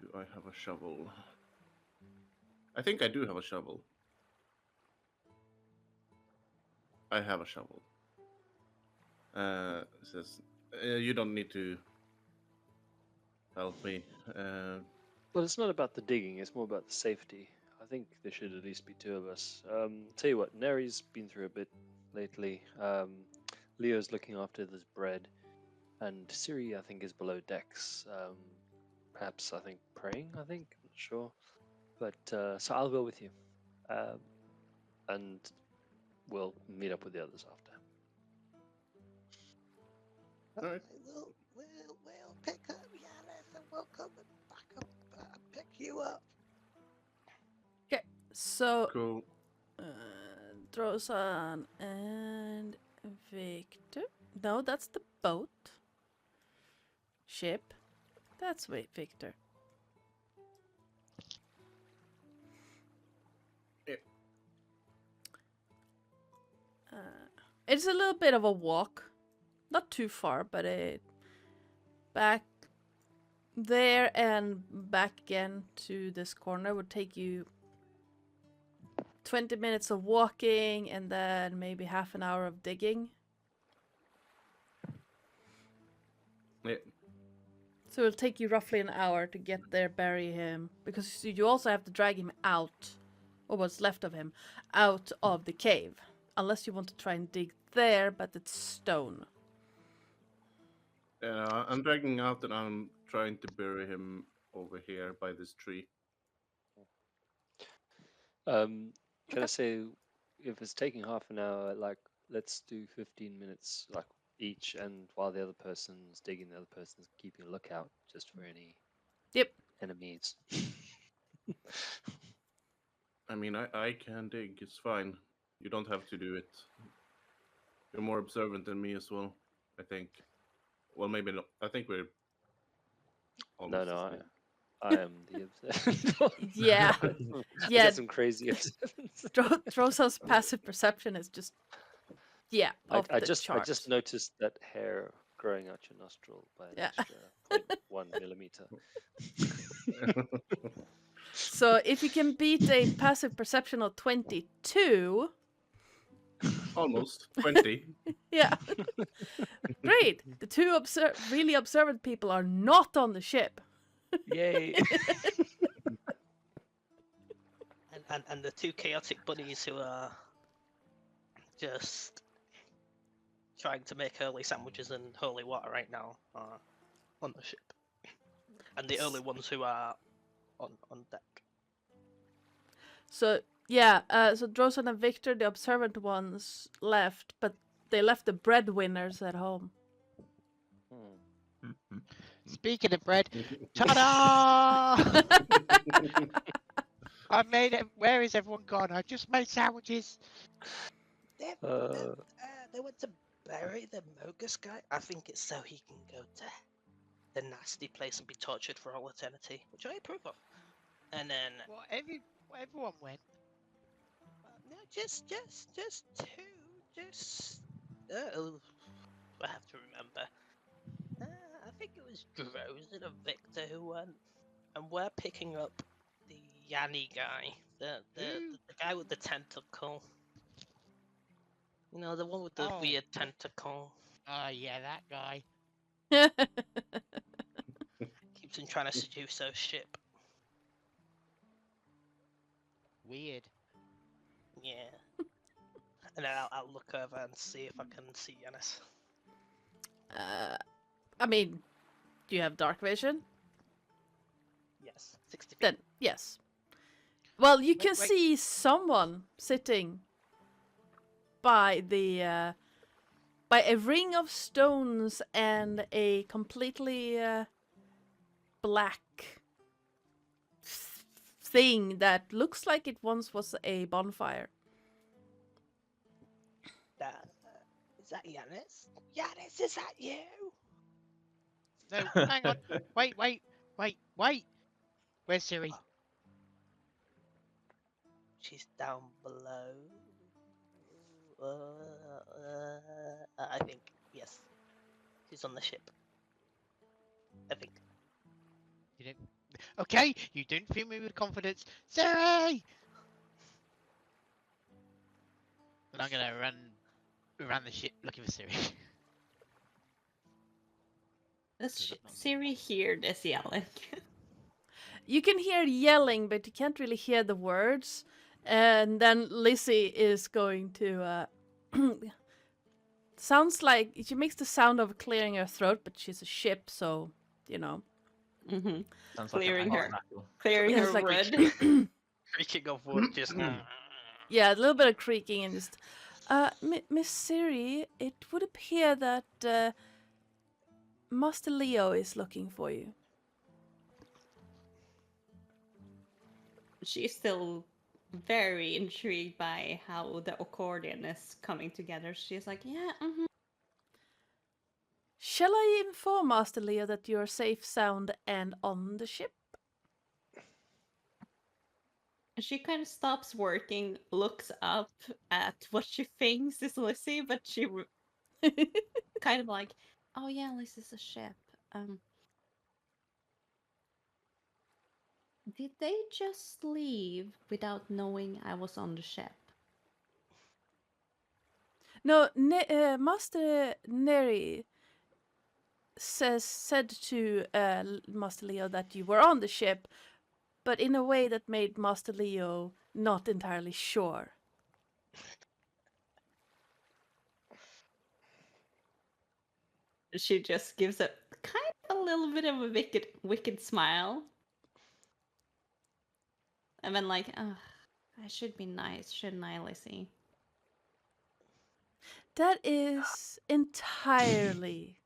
Do I have a shovel? I think I do have a shovel. I have a shovel. It says you don't need to help me. Well, it's not about the digging; it's more about the safety. I think there should at least be two of us. Tell you what, Neri's been through a bit lately. Leo's looking after this bread, and Siri, I think, is below decks. Perhaps, I think, praying. I'm not sure. But so I'll go with you, and we'll meet up with the others after. Alright. We'll pick up Yanis and we'll come back up and pick you up. So, Cool. Drozan and Victor. No, that's the boat. Ship. That's Victor. It's a little bit of a walk. Not too far, but back there and back again to this corner would take you 20 minutes of walking and then maybe half an hour of digging. Yeah. So it'll take you roughly an hour to get there, bury him, because you also have to drag him out, or what's left of him, out of the cave. Unless you want to try and dig there, but it's stone. I'm dragging out and I'm trying to bury him over here by this tree. Can I say, if it's taking half an hour, like let's do 15 minutes, like each, and while the other person's digging, the other person's keeping a lookout just for any enemies. I mean, I can dig. It's fine. You don't have to do it. You're more observant than me as well, I think. Well, maybe not. I think we're almost. No, I am the observant. Yeah. I Yeah. got some crazy observance. Drosa's passive perception is just, I just noticed that hair growing out your nostril by an extra 0.1 millimeter. So if you can beat a passive perception of 22, Almost 20. yeah, great. The two really observant people are not on the ship. Yay! And the two chaotic bunnies who are just trying to make early sandwiches and holy water right now are on the ship. And the only ones who are on deck. So yeah, so Drosan and Victor, the observant ones, left, but they left the breadwinners at home. Speaking of bread, ta-da! I made it. Where is everyone gone? I just made sandwiches. They went to bury the Mogus guy. I think it's so he can go to the nasty place and be tortured for all eternity, which I approve of. And then Well, everyone went. no, just two. Just I have to remember. I think it was Drosan and Victor who went, and we're picking up the Yanni guy, the guy with the tentacle. You know, the one with the Oh. weird tentacle. Oh yeah, that guy. Keeps on trying to seduce our ship. Weird. Yeah. And then I'll look over and see if I can see Yanis. I mean, do you have dark vision? Yes, 60 feet. Then yes. Well, you can wait. see someone sitting by the by a ring of stones and a completely black thing that looks like it once was a bonfire. Is that Yanis? Yanis, is that you? No, hang on. Wait. Where's Siri? She's down below. I think, yes. She's on the ship. I think. You don't. Okay, you don't fill me with confidence, Siri. And I'm gonna run around the ship looking for Siri. Does Siri hear this yelling? You can hear yelling, but you can't really hear the words. And then Lizzie is going to sounds like she makes the sound of clearing her throat, but she's a ship, so you know. Mm-hmm. Sounds Clearing like her. an knuckle. Clearing Yeah, her it's like- wood. Creaking of wood, just. Yeah, a little bit of creaking and just. Miss Siri, it would appear that Master Leo is looking for you. She's still very intrigued by how the accordion is coming together. She's like, yeah, mm-hmm. Shall I inform Master Leo that you're safe, sound, and on the ship? She kind of stops working, looks up at what she thinks is Lizzie, but she kind of like, oh yeah, Lizzie's a ship. Did they just leave without knowing I was on the ship? No, Master Neri said to Master Leo that you were on the ship, but in a way that made Master Leo not entirely sure. She just gives a kind of a little bit of a wicked smile. And then like, I should be nice, shouldn't I, Lizzie? That is entirely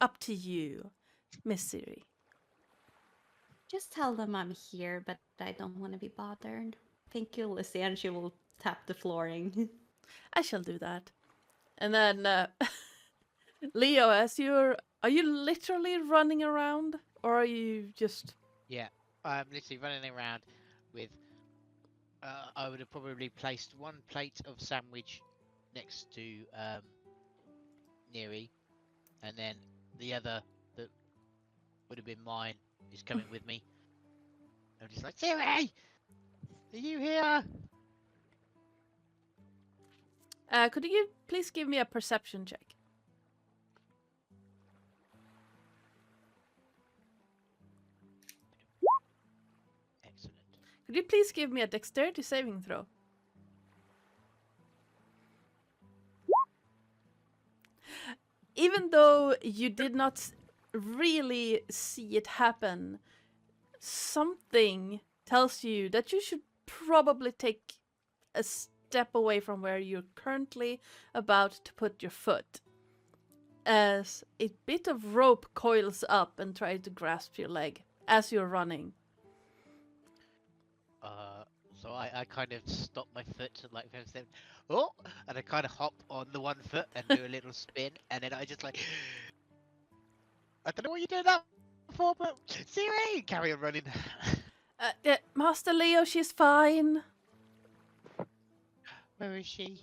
up to you, Miss Siri. Just tell them I'm here, but I don't want to be bothered. Thank you, Lizzie, and she will tap the flooring. I shall do that. And then Leo, are you literally running around, or are you just? Yeah, I'm literally running around with. I would have probably placed one plate of sandwich next to Neri, and then the other that would have been mine is coming with me. I'm just like, Siri, are you here? Could you please give me a perception check? Excellent. Could you please give me a dexterity saving throw? Even though you did not really see it happen, something tells you that you should probably take a step away from where you're currently about to put your foot. As a bit of rope coils up and tries to grasp your leg as you're running. So I kind of stop my foot to like oh, and I kind of hop on the one foot and do a little spin, and then I just like, I don't know what you're doing that for, but Siri, carry on running. Master Leo, she's fine. Where is she?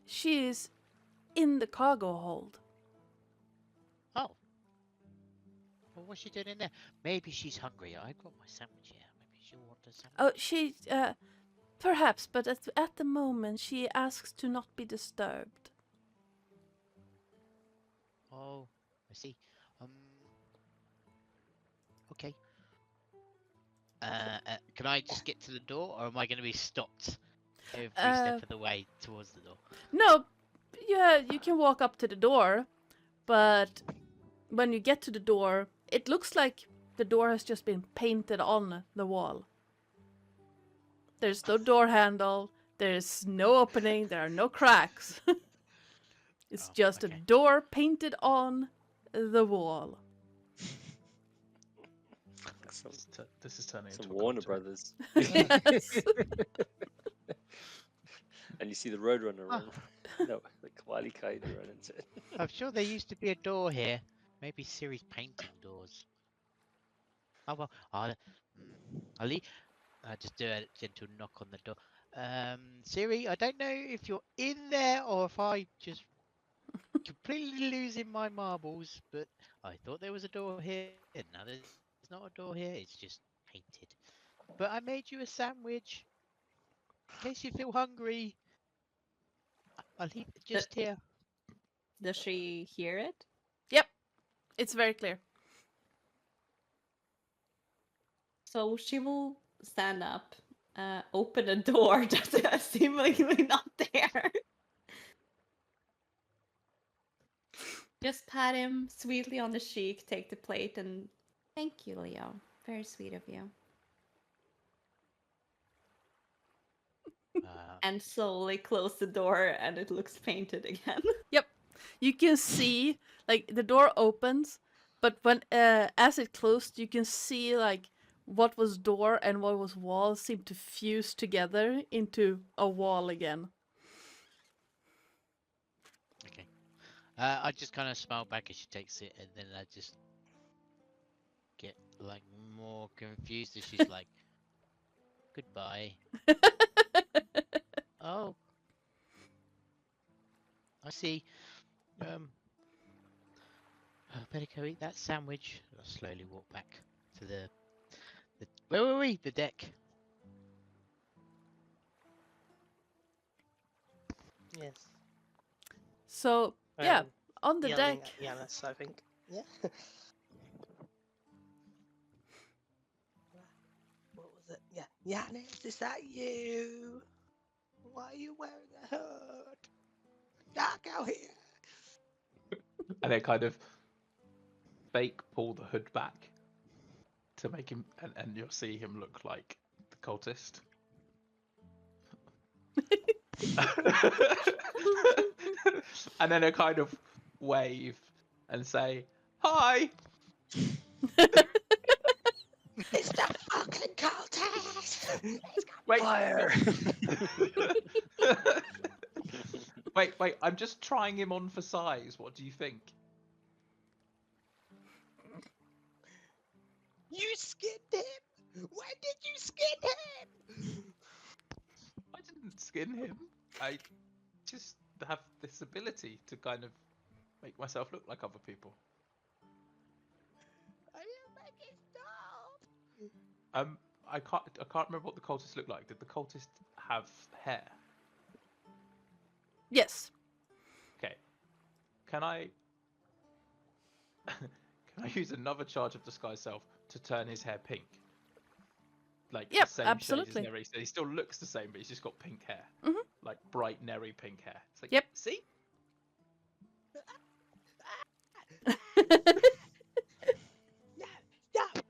She's in the cargo hold. Oh. Well, what's she doing in there? Maybe she's hungry. I got my sandwich here. Maybe she'll want a sandwich. Oh, she, perhaps, but at the moment she asks to not be disturbed. Oh, I see. Okay. Can I just get to the door, or am I going to be stopped every step of the way towards the door? No, yeah, you can walk up to the door, but when you get to the door, it looks like the door has just been painted on the wall. There's no door handle, there's no opening, there are no cracks. It's just a door painted on the wall. This is turning Some into Warner a Brothers. Yes. And you see the Roadrunner run. No, the Wile Coyote run into it. I'm sure there used to be a door here. Maybe Siri's painting doors. Oh well, I'll just do a gentle knock on the door. Siri, I don't know if you're in there or if I just completely losing my marbles, but I thought there was a door here. Now there's not a door here. It's just painted. But I made you a sandwich in case you feel hungry. I'll leave it just here. Does she hear it? Yep, it's very clear. So she will stand up, open a door that's seemingly not there. Just pat him sweetly on the cheek, take the plate, and thank you, Leo. Very sweet of you. And slowly close the door, and it looks painted again. Yep, you can see like the door opens, but when as it closed, you can see like what was door and what was wall seem to fuse together into a wall again. Okay. I just kind of smile back as she takes it, and then I just get like more confused as she's like, "Goodbye." Oh, I see. I better go eat that sandwich. I'll slowly walk back to the where were we? The deck. Yes. So yeah, on the Yelling deck. at Yanis, I think. Yeah. What was it? Yeah. Yanis, is that you? Why are you wearing a hood? Dark out here. And they kind of fake pull the hood back to make him, and you'll see him look like the cultist. And then a kind of wave and say, "Hi." It's the fucking cultist! Wait, Fire! wait, I'm just trying him on for size. What do you think? You skinned him! When did you skin him? I didn't skin him. I just have this ability to kind of make myself look like other people. Are you making stop? I can't remember what the cultists look like. Did the cultists have hair? Yes. Okay. Can I can I use another charge of disguise self to turn his hair pink? Like Yep, the same absolutely. shade as Neri. So he still looks the same, but he's just got pink hair. Mhm. Like bright Neri pink hair. It's like, Yep. See? Stop!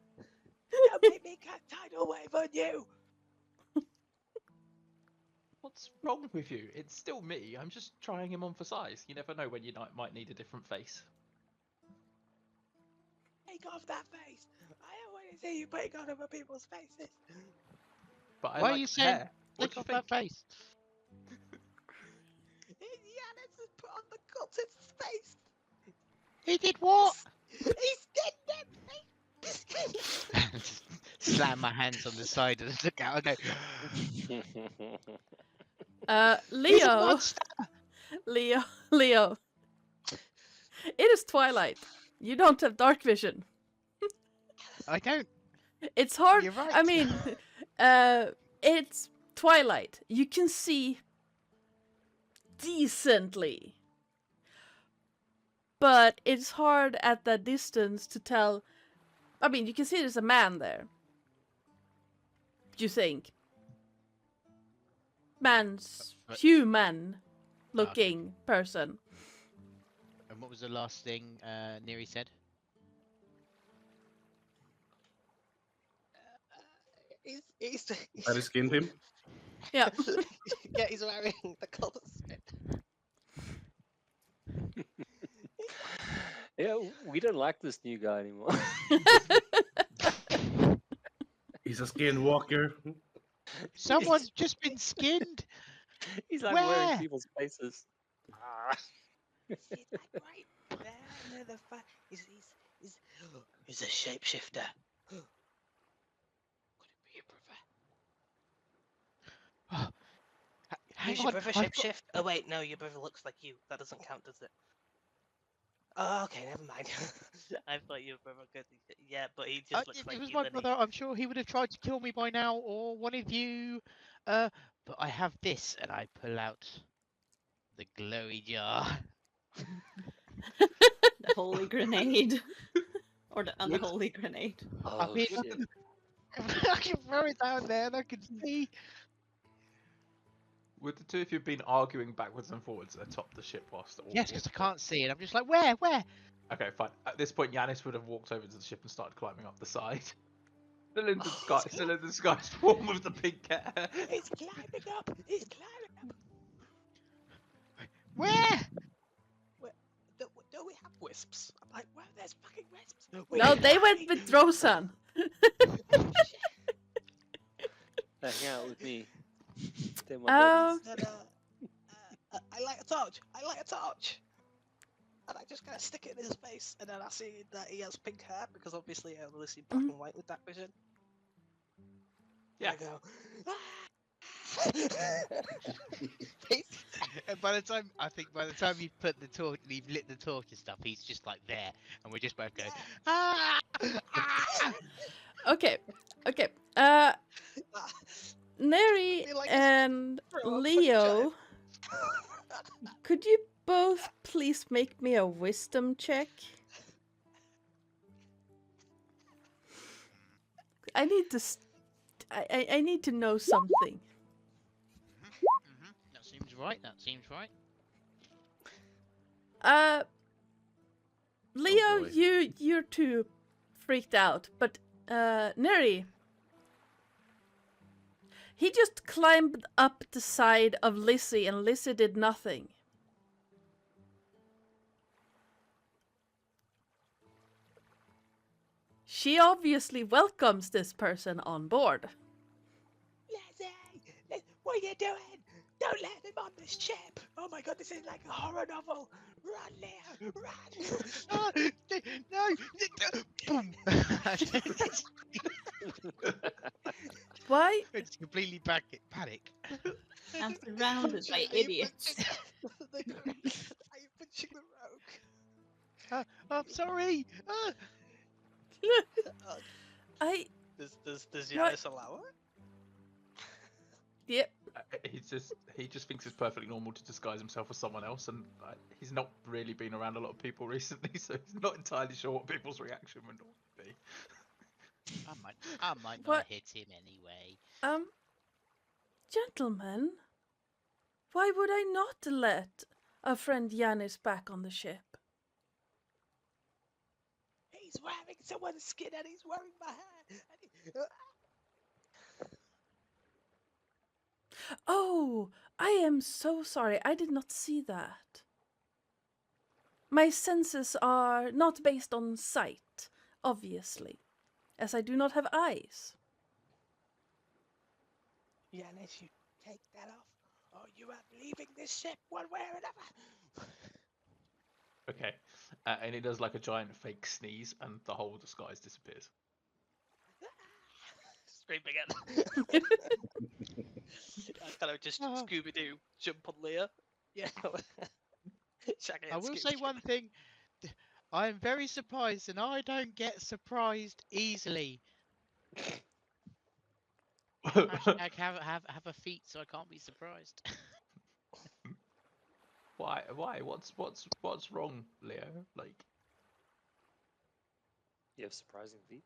Don't make me cut tidal wave on you! What's wrong with you? It's still me. I'm just trying him on for size. You never know when you might need a different face. Take off that face! I don't want to see you putting on other people's faces! But I Why are like you the saying hair. What take do you off think? that face? Yanis has put on the cultist's face! He did what? He's dead! Slam my hands on the side of the lookout and go, He's a Leo. monster! Leo. It is twilight. You don't have dark vision. I don't. It's hard. You're right. I mean, it's twilight. You can see decently. But it's hard at that distance to tell. I mean, you can see there's a man there. You think? Human looking person. And what was the last thing Neri said? He's That is skinned him. Yeah. yeah, he's wearing the cultist fit. Yeah, we don't like this new guy anymore. He's a skinwalker. Someone's just been skinned. He's like Where? wearing people's faces. He's like right there near the fire. He's a shapeshifter. Could it be your brother? Hang Is your on. brother I've got- shapeshift? Oh wait, no, your brother looks like you. That doesn't count, does it? Oh, okay, never mind. I thought your brother could. Yeah, but he just looks If like it was you. my Then he- brother, I'm sure he would have tried to kill me by now, or one of you. But I have this, and I pull out the glowy jar. The holy grenade. Or the unholy grenade. Oh, mean, shit. I can throw it down there, and I can see. Would the two of you have been arguing backwards and forwards atop the ship whilst all? Yes, because I can't see it. I'm just like, where? Okay, fine. At this point, Yanis would have walked over to the ship and started climbing up the side. Still in the sky form of the pink hair. He's climbing up. He's climbing up. Where? Do we have wisps? I'm like, well, there's fucking wisps. No, they went with Rosan. Hang out with me. They're my buddies. Then, I light a torch. And I just kind of stick it in his face, and then I see that he has pink hair because obviously I only see black and white with that vision. Yeah. And I go. And by the time you've put the torch, you've lit the torch and stuff, he's just like there, and we're just both going, ah! Okay. Neri Feel like it's and throw up Leo, could you both please make me a wisdom check? I need to. I need to know something. That seems right. Leo, boy. you're too freaked out, but Neri, he just climbed up the side of Lizzie, and Lizzie did nothing. She obviously welcomes this person on board. Lizzie, what are you doing? Don't let him on this ship. Oh my god, this is like a horror novel. Run, Leo, run. Oh, no! Boom! Why? It's completely panic. I'm surrounded by idiots. Are you punching the rogue? I'm sorry. I Does Yanis allow it? Yep. He just thinks it's perfectly normal to disguise himself as someone else, and he's not really been around a lot of people recently, so he's not entirely sure what people's reaction would be. I might What? not hit him anyway. Gentlemen, why would I not let a friend Yanis back on the ship? He's wearing someone's skin and he's wearing my hair. Oh, I am so sorry. I did not see that. My senses are not based on sight, obviously, as I do not have eyes. Yanis, you take that off, or you are leaving this ship one way or another. Okay, and he does like a giant fake sneeze, and the whole disguise disappears. Screaming at. I kind of just Scooby Doo jump on Leah. Yeah. I will say one thing. I am very surprised, and I don't get surprised easily. Hashtag have a feat, so I can't be surprised. Why? What's wrong, Leo? Like, You have surprising feet.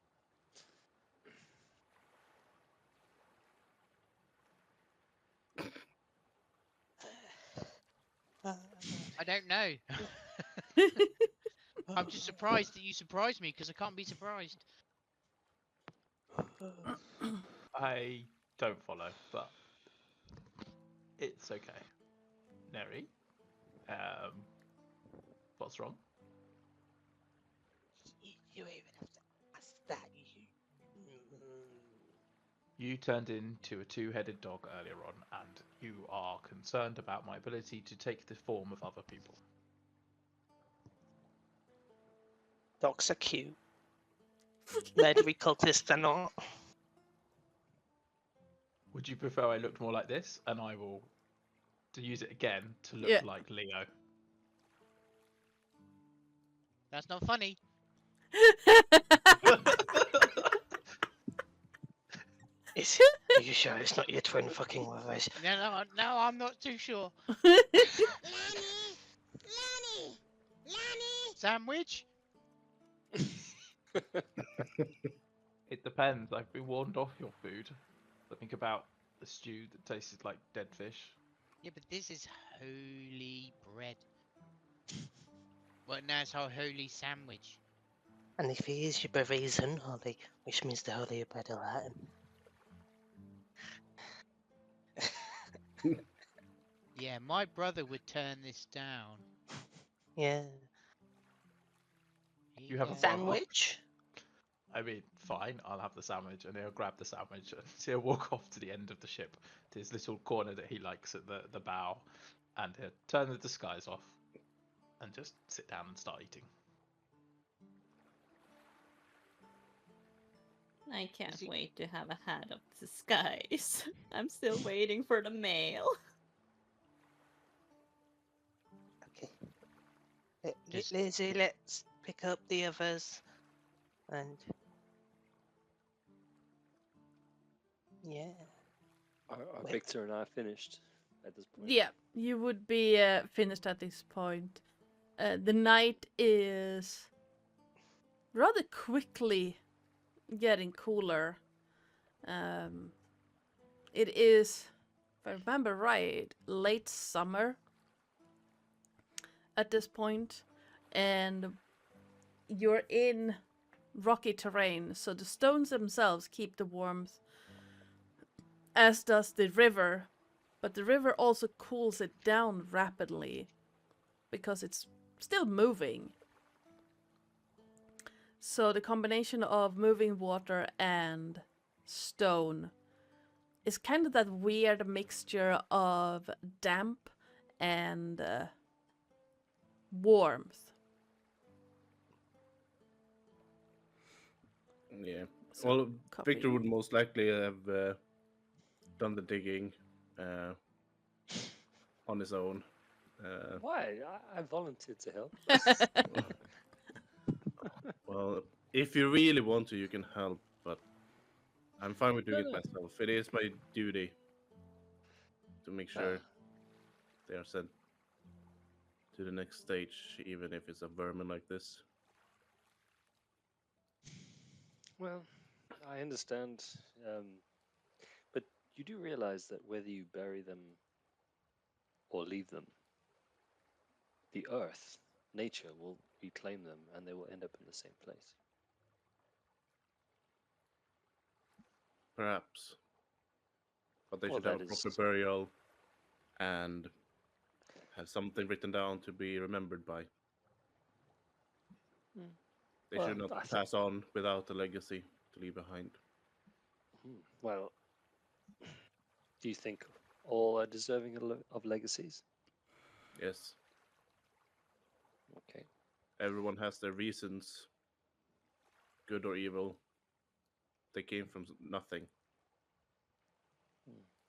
I don't know. I'm just surprised that you surprised me because I can't be surprised. I don't follow, but it's okay. Neri, what's wrong? You even have to ask that. You turned into a two-headed dog earlier on, and you are concerned about my ability to take the form of other people. Dogs are cute. Murdery cultists are not. Would you prefer I looked more like this, and I will to use it again to look Yeah. like Leo? That's not funny. Are you sure it's not your twin fucking with us? No, I'm not too sure. Sandwich? It depends. I've been warned off your food. Think about the stew that tasted like dead fish. Yeah, but this is holy bread. Well, now it's our holy sandwich. And if he is your brother, he's unholy, which means the holier bread will hurt him. Yeah, my brother would turn this down. Yeah. You have a Sandwich? I mean, fine, I'll have the sandwich, and he'll grab the sandwich, and he'll walk off to the end of the ship, to his little corner that he likes at the bow, and he'll turn the disguise off, and just sit down and start eating. I can't wait to have a hat of disguise. I'm still waiting for the mail. Okay. Just- Lizzie, let's pick up the others. And... yeah. Are Wait. Victor and I finished at this point? Yeah, you would be finished at this point. The night is rather quickly getting cooler. It is, if I remember right, late summer at this point, and you're in rocky terrain, so the stones themselves keep the warmth, as does the river, but the river also cools it down rapidly because it's still moving. So the combination of moving water and stone is kind of that weird mixture of damp and warmth. Yeah. So, Well, copy. Victor would most likely have done the digging on his own. Why? I volunteered to help. Well, if you really want to, you can help, but I'm fine with doing No, it no. myself. It is my duty to make sure they are sent to the next stage, even if it's a vermin like this. Well, I understand, but you do realize that whether you bury them or leave them, the earth, nature, will reclaim them and they will end up in the same place. Perhaps. But they Well, should have that a is. proper burial and have something written down to be remembered by. Mm. They Well, should not I think. pass on without a legacy to leave behind. Well, do you think all are deserving of legacies? Yes, Okay. everyone has their reasons, good or evil. They came from nothing.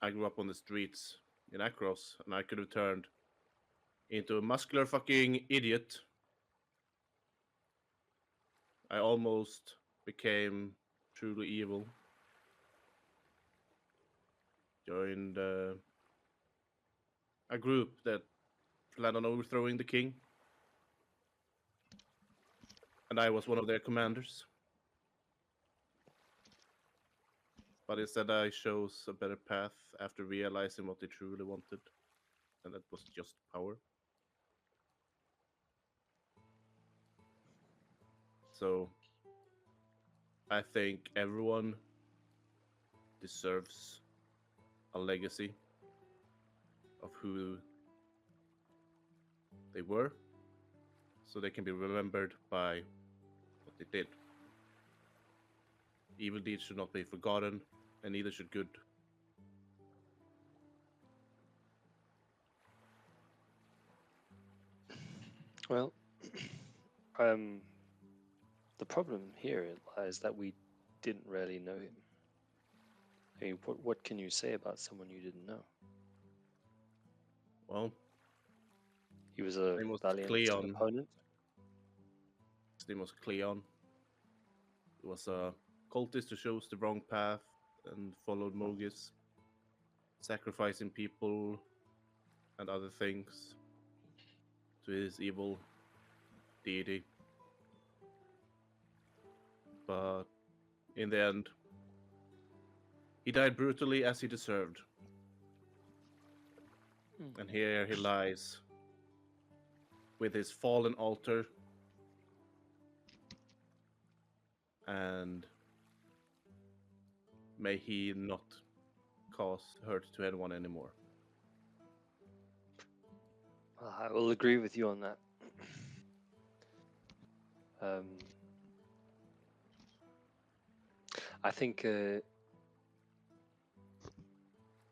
I grew up on the streets in Akros, and I could have turned into a muscular fucking idiot. I almost became truly evil. Joined a group that planned on overthrowing the king, and I was one of their commanders. But instead, I chose a better path after realizing what they truly wanted, and that was just power. So, I think everyone deserves a legacy of who they were, so they can be remembered by what they did. Evil deeds should not be forgotten, and neither should good. Well, the problem here lies that we didn't really know him. I mean, what can you say about someone you didn't know? Well, He was a his name was valiant Cleon. opponent. His name was Cleon. He was a cultist who chose the wrong path and followed Mogis, sacrificing people and other things to his evil deity. But in the end, he died brutally as he deserved. And here he lies with his fallen altar and may he not cause hurt to anyone anymore. I will agree with you on that. I think a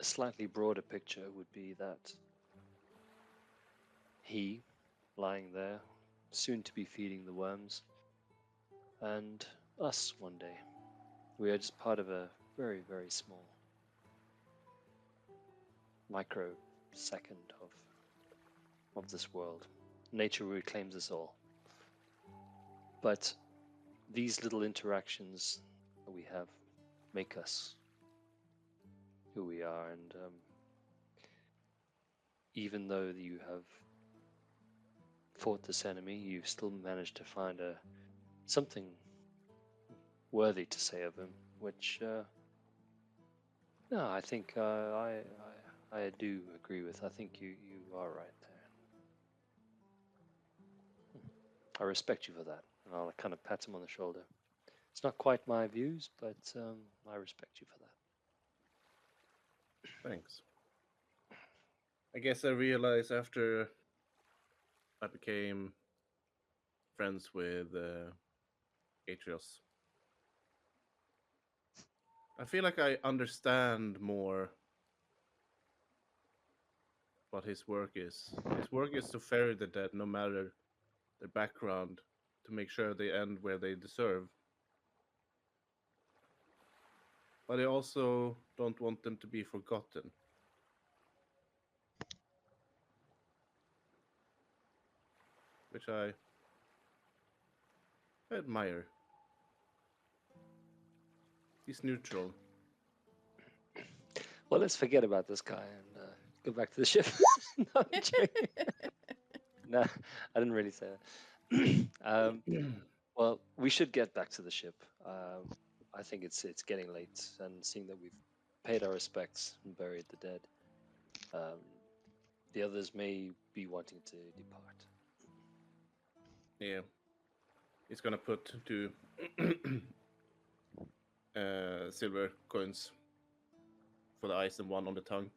slightly broader picture would be that he, lying there, soon to be feeding the worms, and us one day. We are just part of a very, very small microsecond of this world. Nature reclaims us all. But these little interactions that we have make us who we are, and even though you have fought this enemy, you've still managed to find something worthy to say of him, which no, I think I do agree with. I think you are right there. I respect you for that, and I'll kind of pat him on the shoulder. It's not quite my views, but I respect you for that. Thanks. I guess I realized after I became friends with Atrios, I feel like I understand more what his work is. His work is to ferry the dead, no matter their background, to make sure they end where they deserve. But I also don't want them to be forgotten. Which I admire. He's neutral. Well, let's forget about this guy and go back to the ship. No, I'm joking. No, I didn't really say that. Well, we should get back to the ship. I think it's getting late, and seeing that we've paid our respects and buried the dead, the others may be wanting to depart. Yeah. He's gonna put 2 silver coins for the eyes and 1 on the tongue.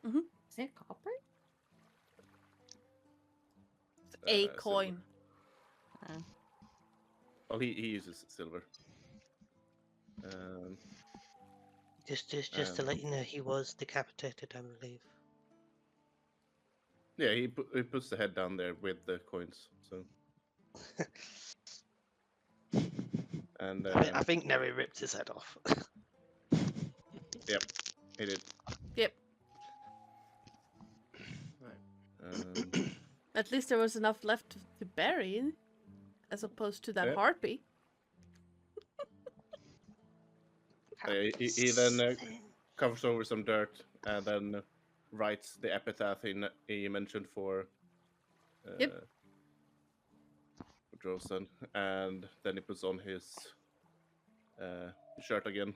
Is it copper? A Silver. coin. Well, he uses silver. Just to let you know, he was decapitated, I believe. Yeah, he puts the head down there with the coins. So. And I think Neri ripped his head off. Yep, he did. Yep. At least there was enough left to bury, as opposed to that Yeah. harpy. He then covers over some dirt and then writes the epitaph he mentioned for Yep. Drosen, and then he puts on his shirt again.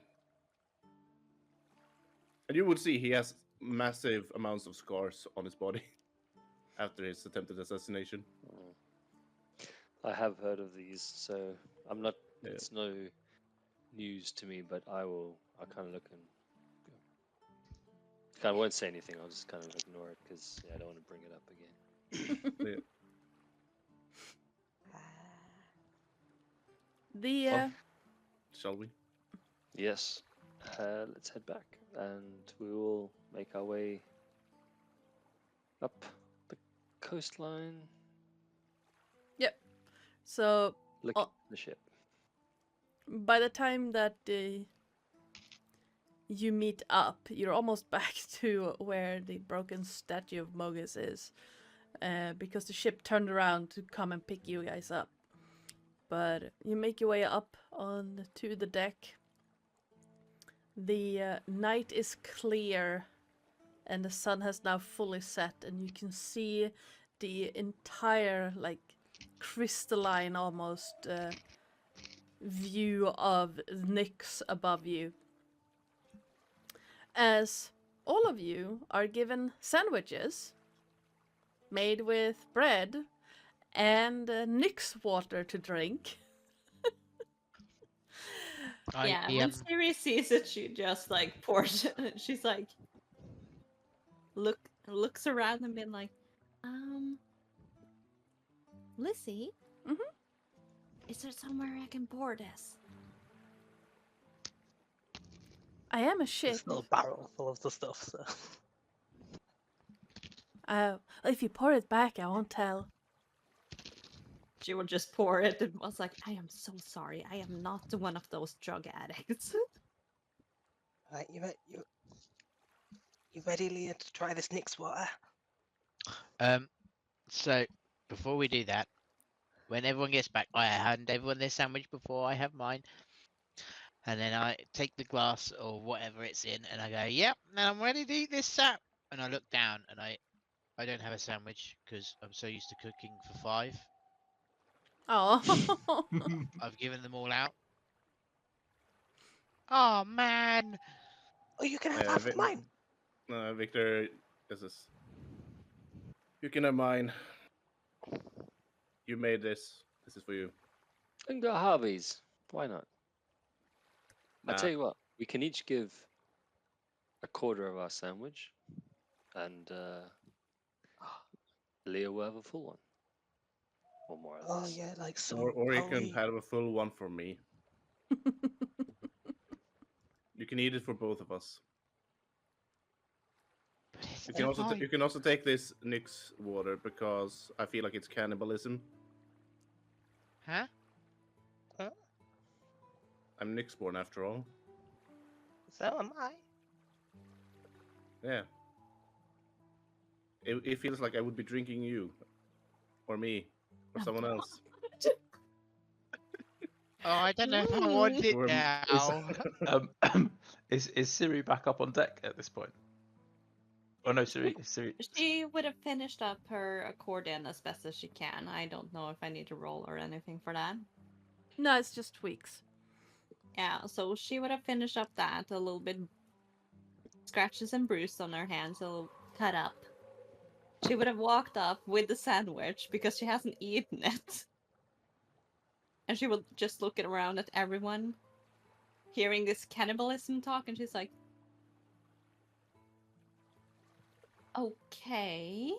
And you would see he has massive amounts of scars on his body after his attempted assassination. I have heard of these, so I'm not. Yeah. It's no news to me, but I'll kind of look and I won't say anything. I'll just kind of ignore it because I don't want to bring it up again. The Shall we? Yes. Let's head back, and we will make our way up the coastline. Yep. So Look at the ship. by the time that you meet up, you're almost back to where the broken statue of Mogus is, because the ship turned around to come and pick you guys up. But you make your way up on to the deck. The night is clear, and the sun has now fully set, and you can see the entire, like, crystalline almost view of Nyx above you. As all of you are given sandwiches made with bread and Nyx water to drink. Yeah, when Siri sees it, she just like pours. She's like, looks around and been like, Lizzie? Mhm. Is there somewhere I can pour this? I am a ship. It's not a barrel full of the stuff, so. If you pour it back, I won't tell. she will just pour it and was like, I am so sorry. I am not one of those drug addicts. Right, you ready, Leah, to try this Nyx water? So before we do that, when everyone gets back, I hand everyone their sandwich before I have mine, and then I take the glass or whatever it's in, and I go, "Yep, now I'm ready to eat this sap." And I look down, and I don't have a sandwich because I'm so used to cooking for 5. Oh. I've given them all out. Oh man! Oh, you can have half of mine. Victor, you can have mine. You made this. This is for you. And go Harvey's. Why not? I Nah. tell you what, we can each give a quarter of our sandwich, and Leah will have a full one, or more or Oh less. yeah, like so. Or you can have a full one for me. You can eat it for both of us. You can also take this Nyx water because I feel like it's cannibalism. Huh? I'm Nyx-born after all. So am I. Yeah. It feels like I would be drinking you, or me, or someone else. Oh, I don't know if I want it Or- now. Is Siri back up on deck at this point? Oh no, Siri. She would have finished up her accordion as best as she can. I don't know if I need to roll or anything for that. No, it's just tweaks. Yeah, so she would have finished up that, a little bit scratches and bruised on her hands, a little cut up. She would have walked up with the sandwich because she hasn't eaten it. And she would just look around at everyone, hearing this cannibalism talk, and she's like, okay.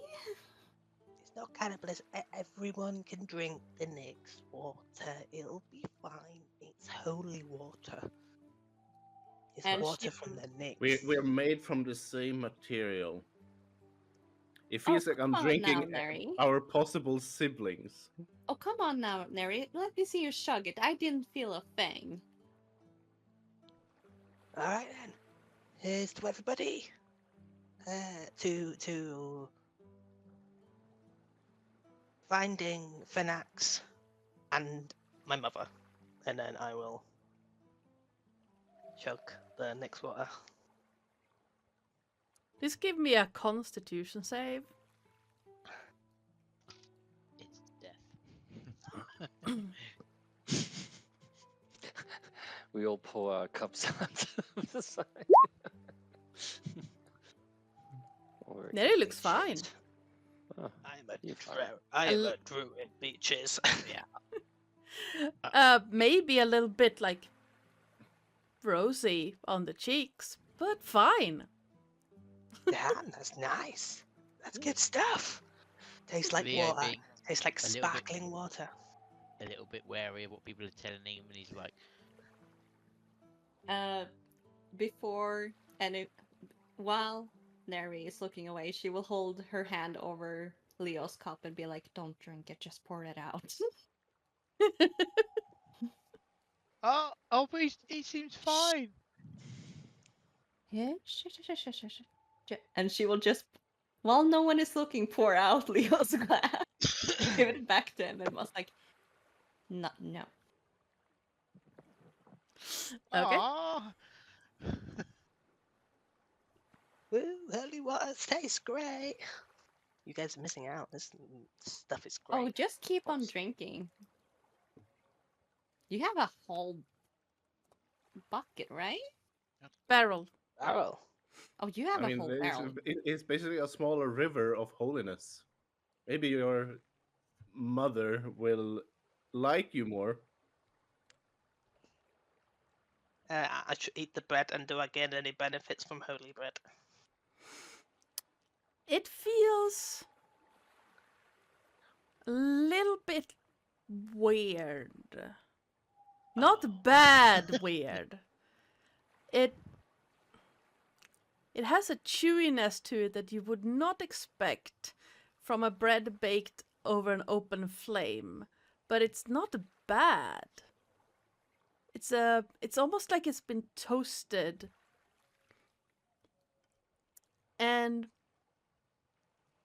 It's not cannibalism. Everyone can drink the Nyx water. It'll be fine. It's holy water. It's And water she- from the Nyx. We're made from the same material. It Oh, feels like I'm come on drinking now, Mary. our possible siblings. Oh, come on now, Neri. Let me see you chug it. I didn't feel a thing. All right then. Here's to everybody. To finding Fenax and my mother, and then I will chug the Nyx water. Please give me a Constitution save. It's death. We all pour our cups out of the side. Or it Neri could looks be fine. shit. Oh, you're fine. I am L- a druid, bitches. Maybe a little bit like rosy on the cheeks, but fine. Damn, that's nice. That's good stuff. Tastes like Leo water. being Tastes like a little bit- sparkling water. a little bit wary of what people are telling him, and he's like, Before while Neri is looking away, she will hold her hand over Leo's cup and be like, "Don't drink it, just pour it out." oh, but he seems fine. Yeah, and she will just, while no one is looking, pour out Leo's glass, give it back to him, and was like, "No." Okay. Aw. Woo, holy waters taste great. You guys are missing out. This stuff is great. Oh, just keep on Awesome. drinking. You have a whole bucket, right? Barrel. Barrel. Oh, you have I a mean, whole barrel. it's basically a smaller river of holiness. Maybe your mother will like you more. I should eat the bread, and do I get any benefits from holy bread? It feels a little bit weird. Not bad weird. It has a chewiness to it that you would not expect from a bread baked over an open flame, but it's not bad. It's almost like it's been toasted. And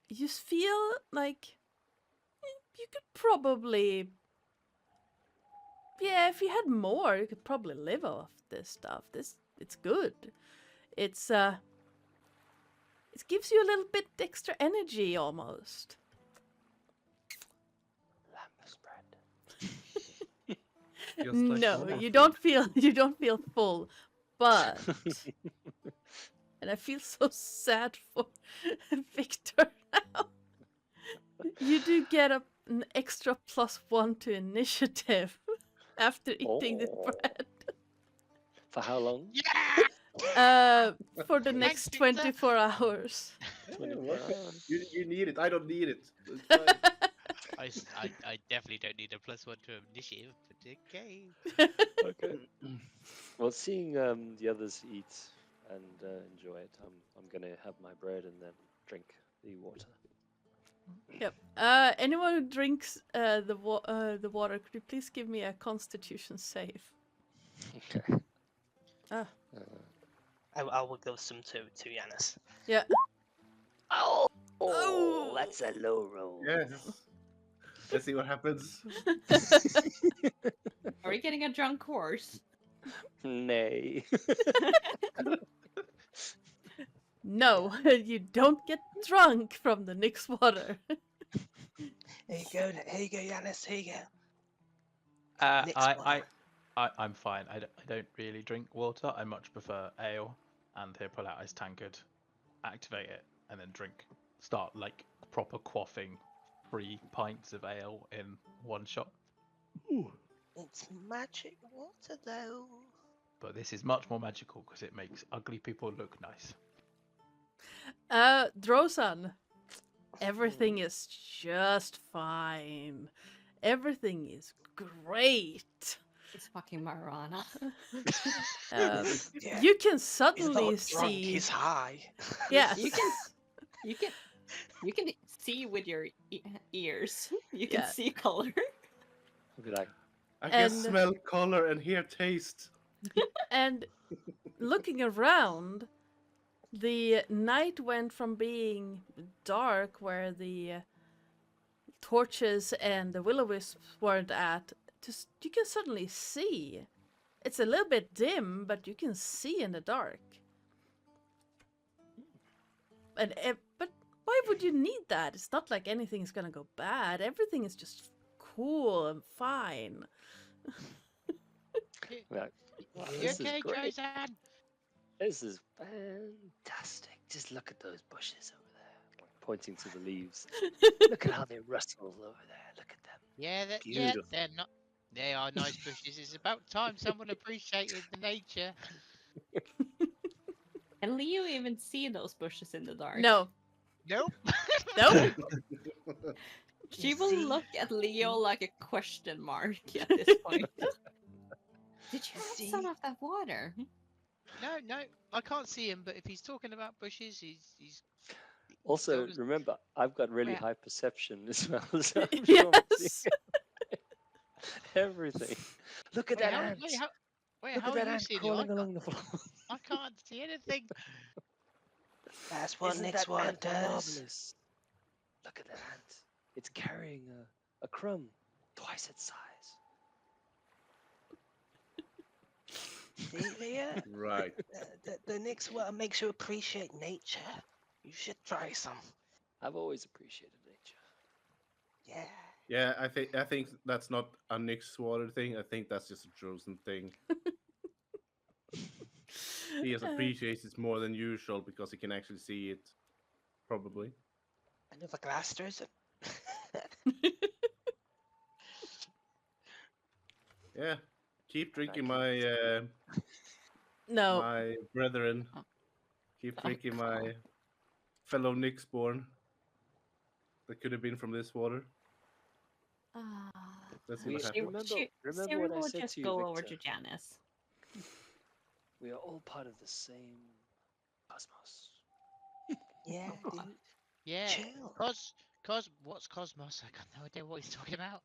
you feel like you could probably, yeah, if you had more, you could probably live off this stuff. It's good. It gives you a little bit extra energy almost. Lamb spread. Just like No, normal you food. don't feel full, but and I feel so sad for Victor now. You do get an extra +1 to initiative after eating the Oh. bread. For how long? Yeah. For the next Victor. 24 hours. 24 hours. You need it. I don't need it. It's fine. I definitely don't need a +1 to initiative, but okay. Okay. Well, seeing the others eat and enjoy it, I'm gonna have my bread and then drink the water. Yep. Anyone who drinks the water, could you please give me a Constitution save? Okay. Ah. I will give some to Yanis. Yeah. Oh, Oh. that's a low roll. Yes. Let's see what happens. Are we getting a drunk horse? Nay. No, you don't get drunk from the Nyx water. Here you go, Yanis. Here you go. Next I'm fine. I don't really drink water. I much prefer ale. And he'll pull out his tankard, activate it, and then drink. Start like proper quaffing 3 pints of ale in one shot. Ooh. It's magic water, though. But this is much more magical because it makes ugly people look nice. Drosan, everything is just fine. Everything is great. It's fucking marijuana. Yeah. You can He's suddenly not drunk, see. he's high. Yes. You can see with your ears. You can Yeah. see color. I'll be like, I can And- smell color and hear taste. And looking around, the night went from being dark, where the torches and the will-o-wisps weren't at, to you can suddenly see. It's a little bit dim, but you can see in the dark. And but why would you need that? It's not like anything's gonna go bad. Everything is just cool and fine. like wow, You this okay, is great. Josan? This is fantastic. Just look at those bushes over there. Pointing to the leaves. Look at how they rustle over there. Look at them. Yeah, Beautiful. they're not. They are nice bushes. It's about time someone appreciated the nature. And Leo even see those bushes in the dark. No, Nope. nope. She will See? look at Leo like a question mark at this point. Did you have some See? of that water? No, I can't see him. But if he's talking about bushes, he's Also, Goes- remember, I've got really Yeah. high perception as well. So I'm sure I'm Yes. seeing everything. Look at that ant. Wait, Look how at that are you ant seeing it? crawling along the floor. I can't see anything. That's what Isn't next that one ant does. marvelous? Look at that ant. It's carrying a crumb twice its size. See, Leah? Right. The next one makes you appreciate nature. You should try some. I've always appreciated nature. Yeah. Yeah, I think that's not a Nyx water thing. I think that's just a Drosen thing. He just appreciates it more than usual because he can actually see it. Probably. Another glass, Drosen. Yeah. Keep drinking can't my No. my brethren. Keep Oh, drinking God. my fellow Nyxborn. That could have been from this water. Ah. Let's see We what should happens. remember Siri what I will said just to you, go over Victor. to Janice. We are all part of the same cosmos. Yeah, dude. Yeah. Chill. What's cosmos? I got no idea what he's talking about.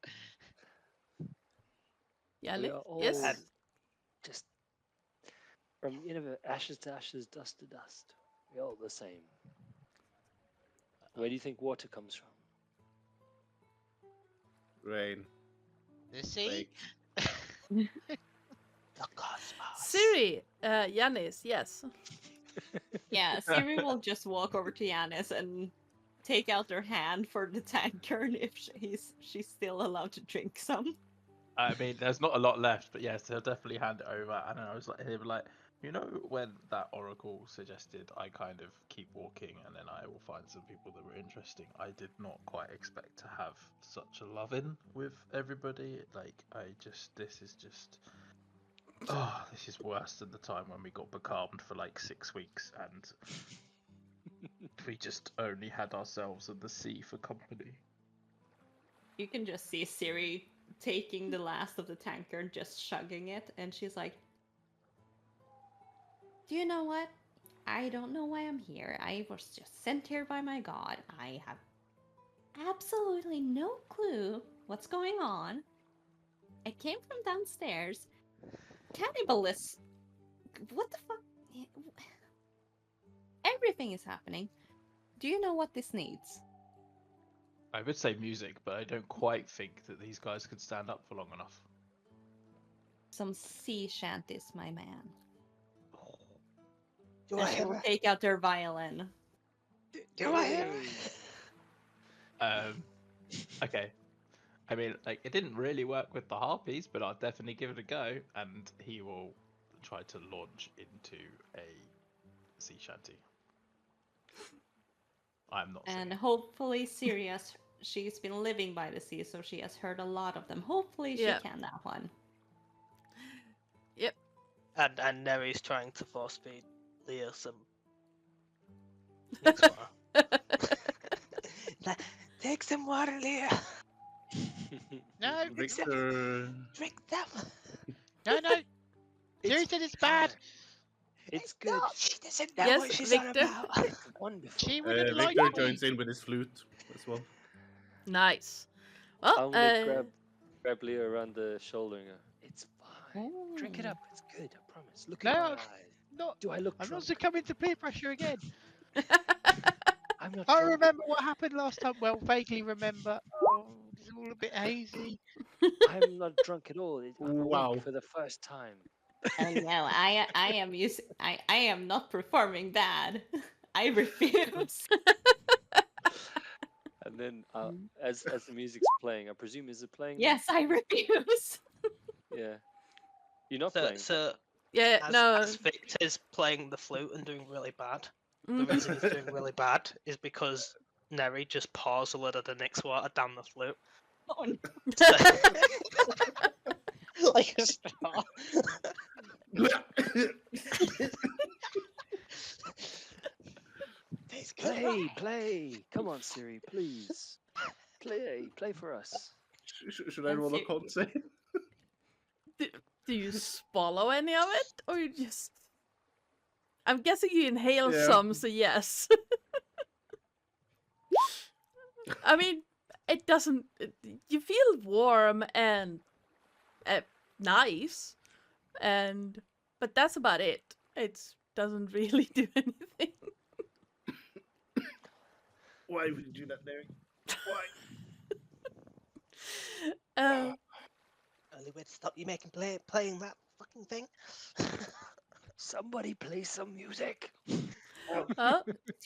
Yeah, We are all yes. just from ashes to ashes, dust to dust. We're all the same. Where do you think water comes from? Rain. The sea. Lake. The cosmos. Siri, Yanis, yes. Yeah, Siri will just walk over to Janice and take out her hand for the tankard if she's still allowed to drink some. I mean, there's not a lot left, but yes, he'll definitely hand it over. And I was like, he'll be like, when that oracle suggested I kind of keep walking and then I will find some people that were interesting. I did not quite expect to have such a love-in with everybody. Like, this is worse than the time when we got becalmed for like 6 weeks and we just only had ourselves and the sea for company. You can just see Siri taking the last of the tankard, just chugging it, and she's like, "Do you know what? I don't know why I'm here. I was just sent here by my god. I have absolutely no clue what's going on. I came from downstairs. Cannibalists. What the fuck? Everything is happening. Do you know what this needs?" I would say music, but I don't quite think that these guys could stand up for long enough. some sea shanties, my man. Do And I she will ever? take out their violin. Do I ever? Okay. I mean, like, it didn't really work with the harpies, but I'll definitely give it a go. And he will try to launch into a sea shanty. I'm not And singing. hopefully Sirius, she's been living by the sea, so she has heard a lot of them. Hopefully Yeah. she can that one. And Neri's trying to force feed Leah some. Mixed water. Take some water, Leah. No, Victor. Drink them. no. Siri said it's bad. It's good. No, she doesn't know Yes, what she's Victor. on about. It's wonderful. She wouldn't like Victor me. joins in with his flute as well. Nice. Well, I'm gonna grab Leo around the shoulder and go, it's fine. Drink it Ooh. up. It's good. I promise. Look No, in my eyes. Not. Do I look I'm drunk? not succumbing to peer pressure again. I'm not I drunk. remember what happened last time. Well, vaguely remember. Oh, it's all a bit hazy. I'm not drunk at all. I'm Wow. awake for the first time. Oh no, I am not performing bad. I refuse. And then as the music's playing, I presume is it playing? now? Yes, I refuse. Yeah. You're not So, playing. so yeah, no. as Victor's playing the flute and doing really bad, the Mhm. reason he's doing really bad is because Neri just pours a lot of the Nyx water down the flute. Oh, no. Like a straw. Tastes good, Play, right? play. Come on, Siri, please. Play for us. Should I roll a con save? Do you swallow any of it, or you just? I'm guessing you inhale Yeah. some, so yes. I mean, it doesn't. You feel warm and nice, but that's about it. It doesn't really do anything. Why would you do that, Derek? Why? Only way to stop you playing that fucking thing. Somebody play some music. She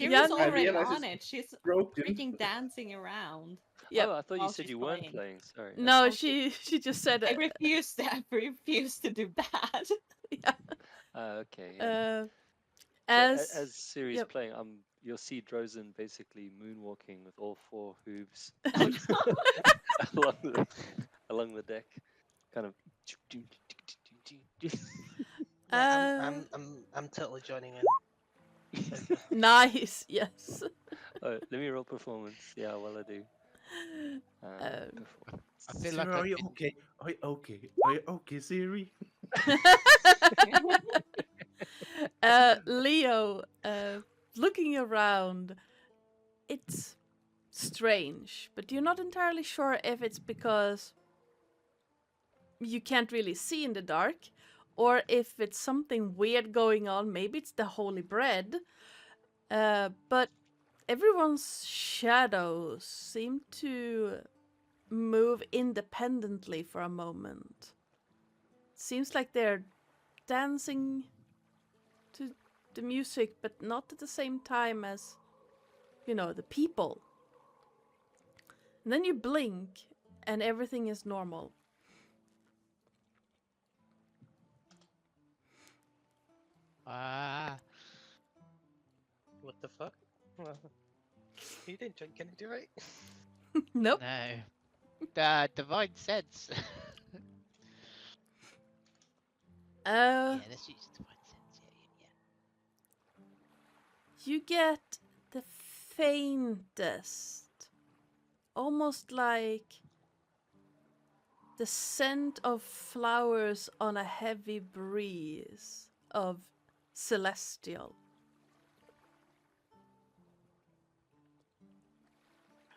Yeah, was no, I already realize on it's it. She's broken. freaking dancing around. Yep. Oh, I thought you While said she's you weren't playing. playing. Sorry. No, Oh, she just said I refuse to do that. Okay. Yeah. As Siri's yep. playing, you'll see Drozen basically moonwalking with all four hooves Oh, no. along the deck, kind of. Yeah, I'm totally joining in. Nice, yes. Let me roll performance. Yeah, well I do. Performance. I feel Siri, like are I've you been- okay? Are you okay? Are you okay, Siri? Leo, looking around, it's strange, but you're not entirely sure if it's because you can't really see in the dark, or if it's something weird going on. Maybe it's the holy bread, but everyone's shadows seem to move independently for a moment. Seems like they're dancing to the music, but not at the same time as, the people. And then you blink, and everything is normal. What the fuck? You didn't drink anything, right? Nope. No. Divine sense. Yeah, let's use divine sense. Yeah. You get the faintest, almost like the scent of flowers on a heavy breeze of celestial.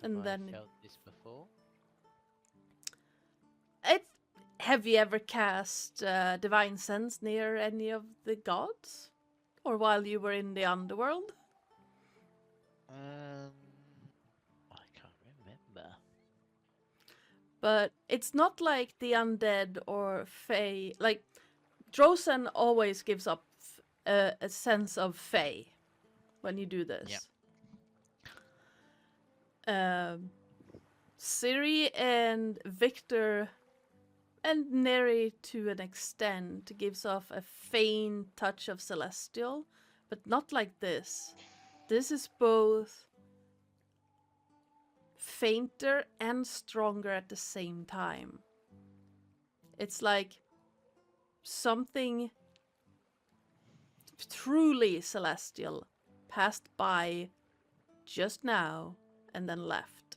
And Have then I felt this before? have you ever cast divine sense near any of the gods, or while you were in the underworld? I can't remember. But it's not like the undead or fae. Like, Drosen always gives up a sense of fae when you do this. Ciri and Victor and Neri to an extent gives off a faint touch of celestial, but not like this. This is both fainter and stronger at the same time. It's like something truly celestial passed by just now and then left.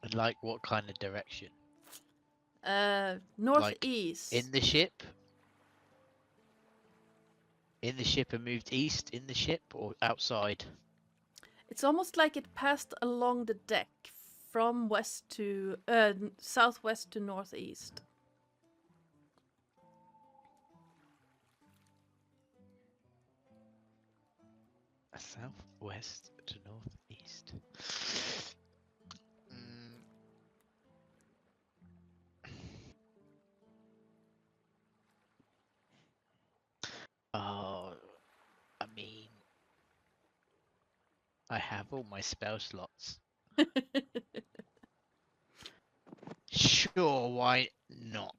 And like what kind of direction? Northeast. In the ship? In the ship and moved east in the ship or outside? It's almost like it passed along the deck from west to southwest to northeast. Southwest to northeast. Oh, I mean, I have all my spell slots. Sure, why not?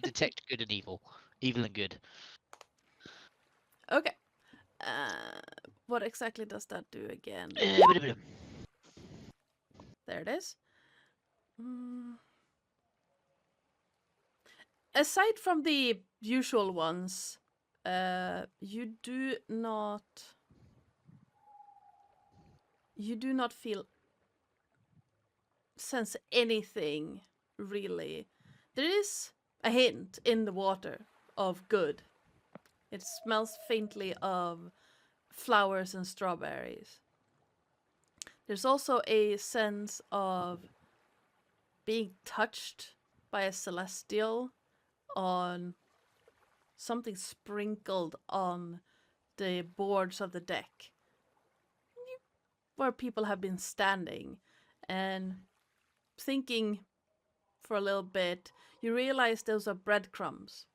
Detect good and evil. Evil and good. Okay. What exactly does that do again? There it is. Aside from the usual ones, you do not sense anything really. There is a hint in the water of good. It smells faintly of flowers and strawberries. There's also a sense of being touched by a celestial on something sprinkled on the boards of the deck where people have been standing, and thinking for a little bit, you realize those are breadcrumbs.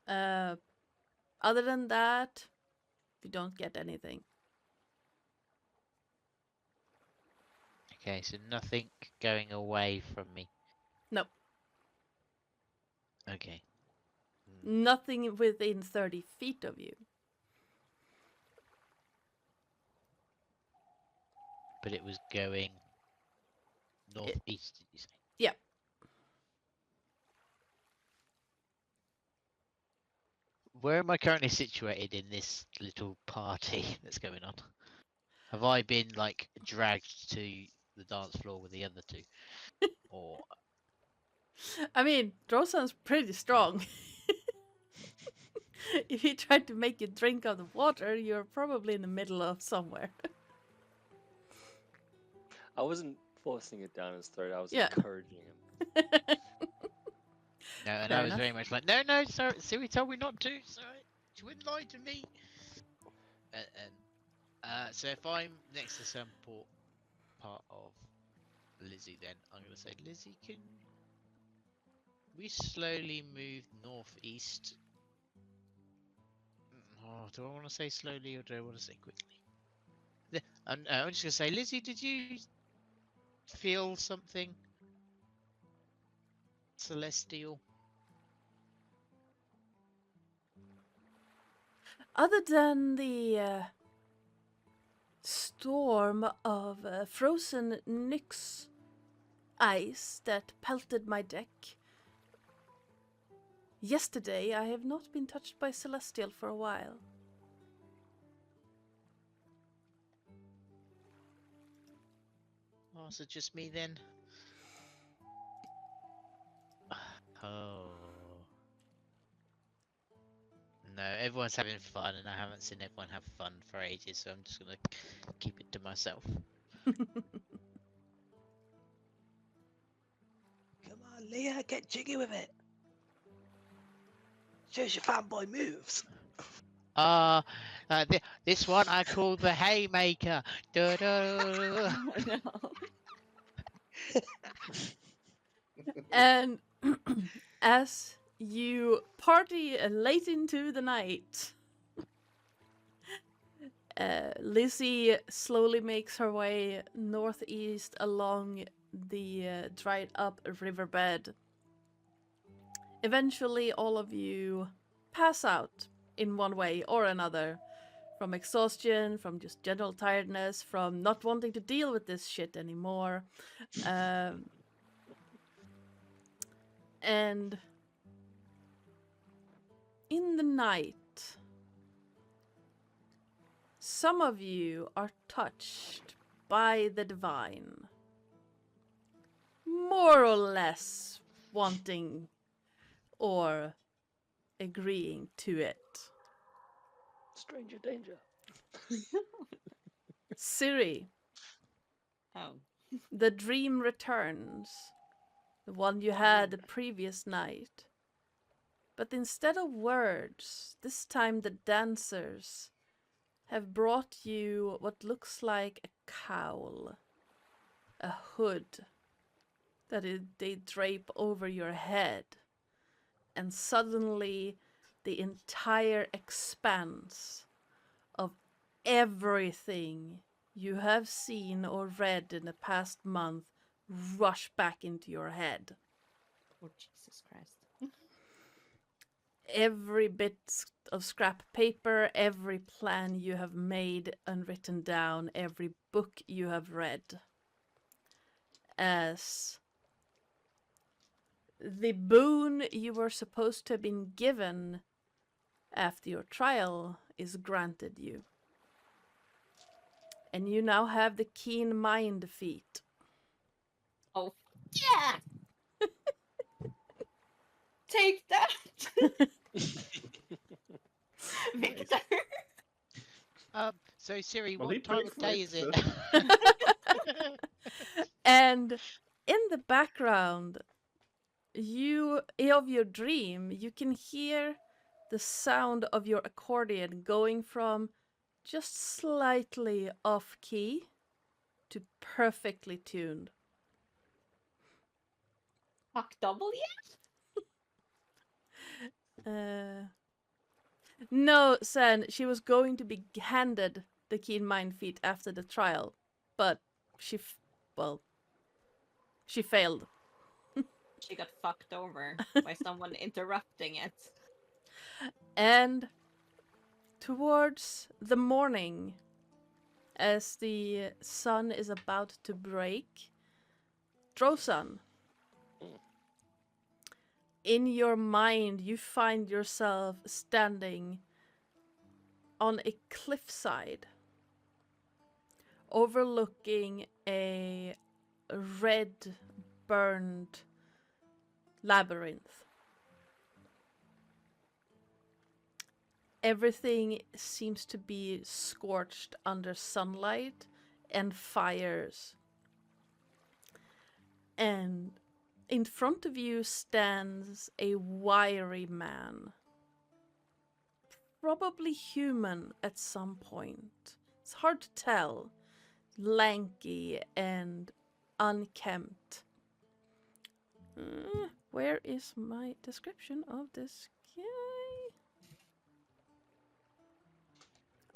Other than that, you don't get anything. Okay, so nothing going away from me. No. Okay. Nothing within 30 feet of you. But it was going northeast, did you say? Yeah. Where am I currently situated in this little party that's going on? Have I been like dragged to the dance floor with the other two? Or I mean, Drosan's pretty strong. If he tried to make you drink of the water, you're probably in the middle of somewhere. I wasn't forcing it down his throat. I was Yeah. encouraging him. no, and Fair I was enough. very much like, no, sorry, Siri told me not to. Sorry, she wouldn't lie to me. So if I'm next to some part of Lizzie, then I'm gonna say, Lizzie, can we slowly move northeast? Oh, do I want to say slowly or do I want to say quickly? I'm just gonna say, Lizzie, did you feel something celestial? Other than the storm of frozen Nyx ice that pelted my deck, yesterday I have not been touched by celestial for a while. Oh, so just me then? Oh. No, everyone's having fun and I haven't seen everyone have fun for ages, so I'm just gonna keep it to myself. Come on, Leah, get jiggy with it! Shows your fanboy moves. This one I call the haymaker. Da-da. No. And as you party late into the night, Lizzie slowly makes her way northeast along the dried up riverbed. Eventually, all of you pass out in one way or another. From exhaustion, from just general tiredness, from not wanting to deal with this shit anymore. And in the night, some of you are touched by the divine. More or less wanting or agreeing to it. Stranger danger. Siri, Oh. the dream returns. The one you had the previous night. But instead of words, this time the dancers have brought you what looks like a cowl. A hood that they drape over your head. And suddenly the entire expanse of everything you have seen or read in the past month rush back into your head. Oh, Jesus Christ. Every bit of scrap paper, every plan you have made and written down, every book you have read. As the boon you were supposed to have been given after your trial is granted you. And you now have the keen mind feat. Oh, yeah! Take that! Victor! So Siri, Well, he what time paid of for day it, is it? so- And in the background, of your dream, you can hear the sound of your accordion going from just slightly off key to perfectly tuned. Fuck double yet? No, Sen, she was going to be handed the keen mind feat after the trial, but she failed. She got fucked over by someone interrupting it. And towards the morning, as the sun is about to break, Drosan, in your mind, you find yourself standing on a cliffside, overlooking a red, burned labyrinth. Everything seems to be scorched under sunlight and fires. And in front of you stands a wiry man. Probably human at some point. It's hard to tell. Lanky and unkempt. Where is my description of this guy?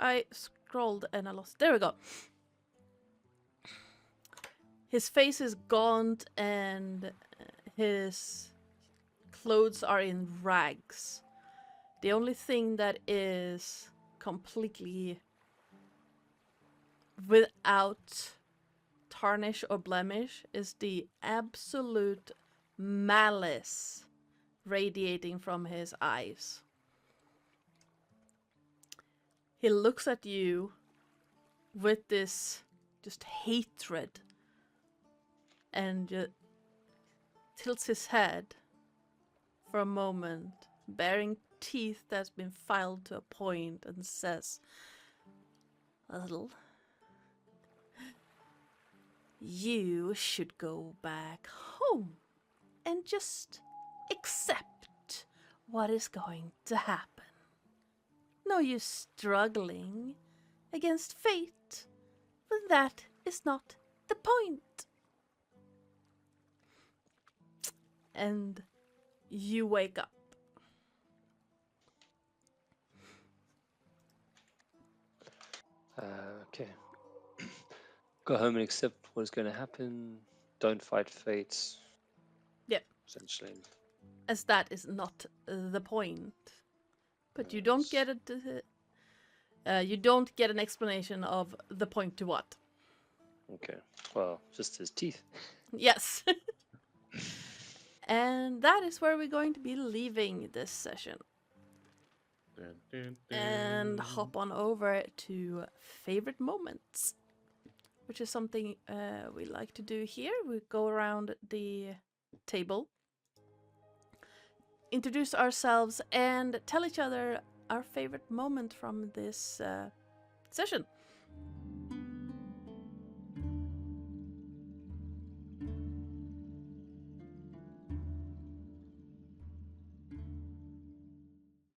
I scrolled and I lost. There we go. His face is gaunt and his clothes are in rags. The only thing that is completely without tarnish or blemish is the absolute malice radiating from his eyes. He looks at you with this just hatred and tilts his head for a moment, baring teeth that's been filed to a point, and says, "Well, you should go back home and just accept what is going to happen. No use struggling against fate, when that is not the point. And you wake up. Okay. Go home and accept what is going to happen. Don't fight fate. Yep. Essentially. As that is not the point. But you don't get you don't get an explanation of the point to what. Okay. Well, just his teeth. Yes. And that is where we're going to be leaving this session. Dun, dun, And dun. hop on over to favorite moments, which is something we like to do here. We go around the table, introduce ourselves, and tell each other our favorite moment from this session.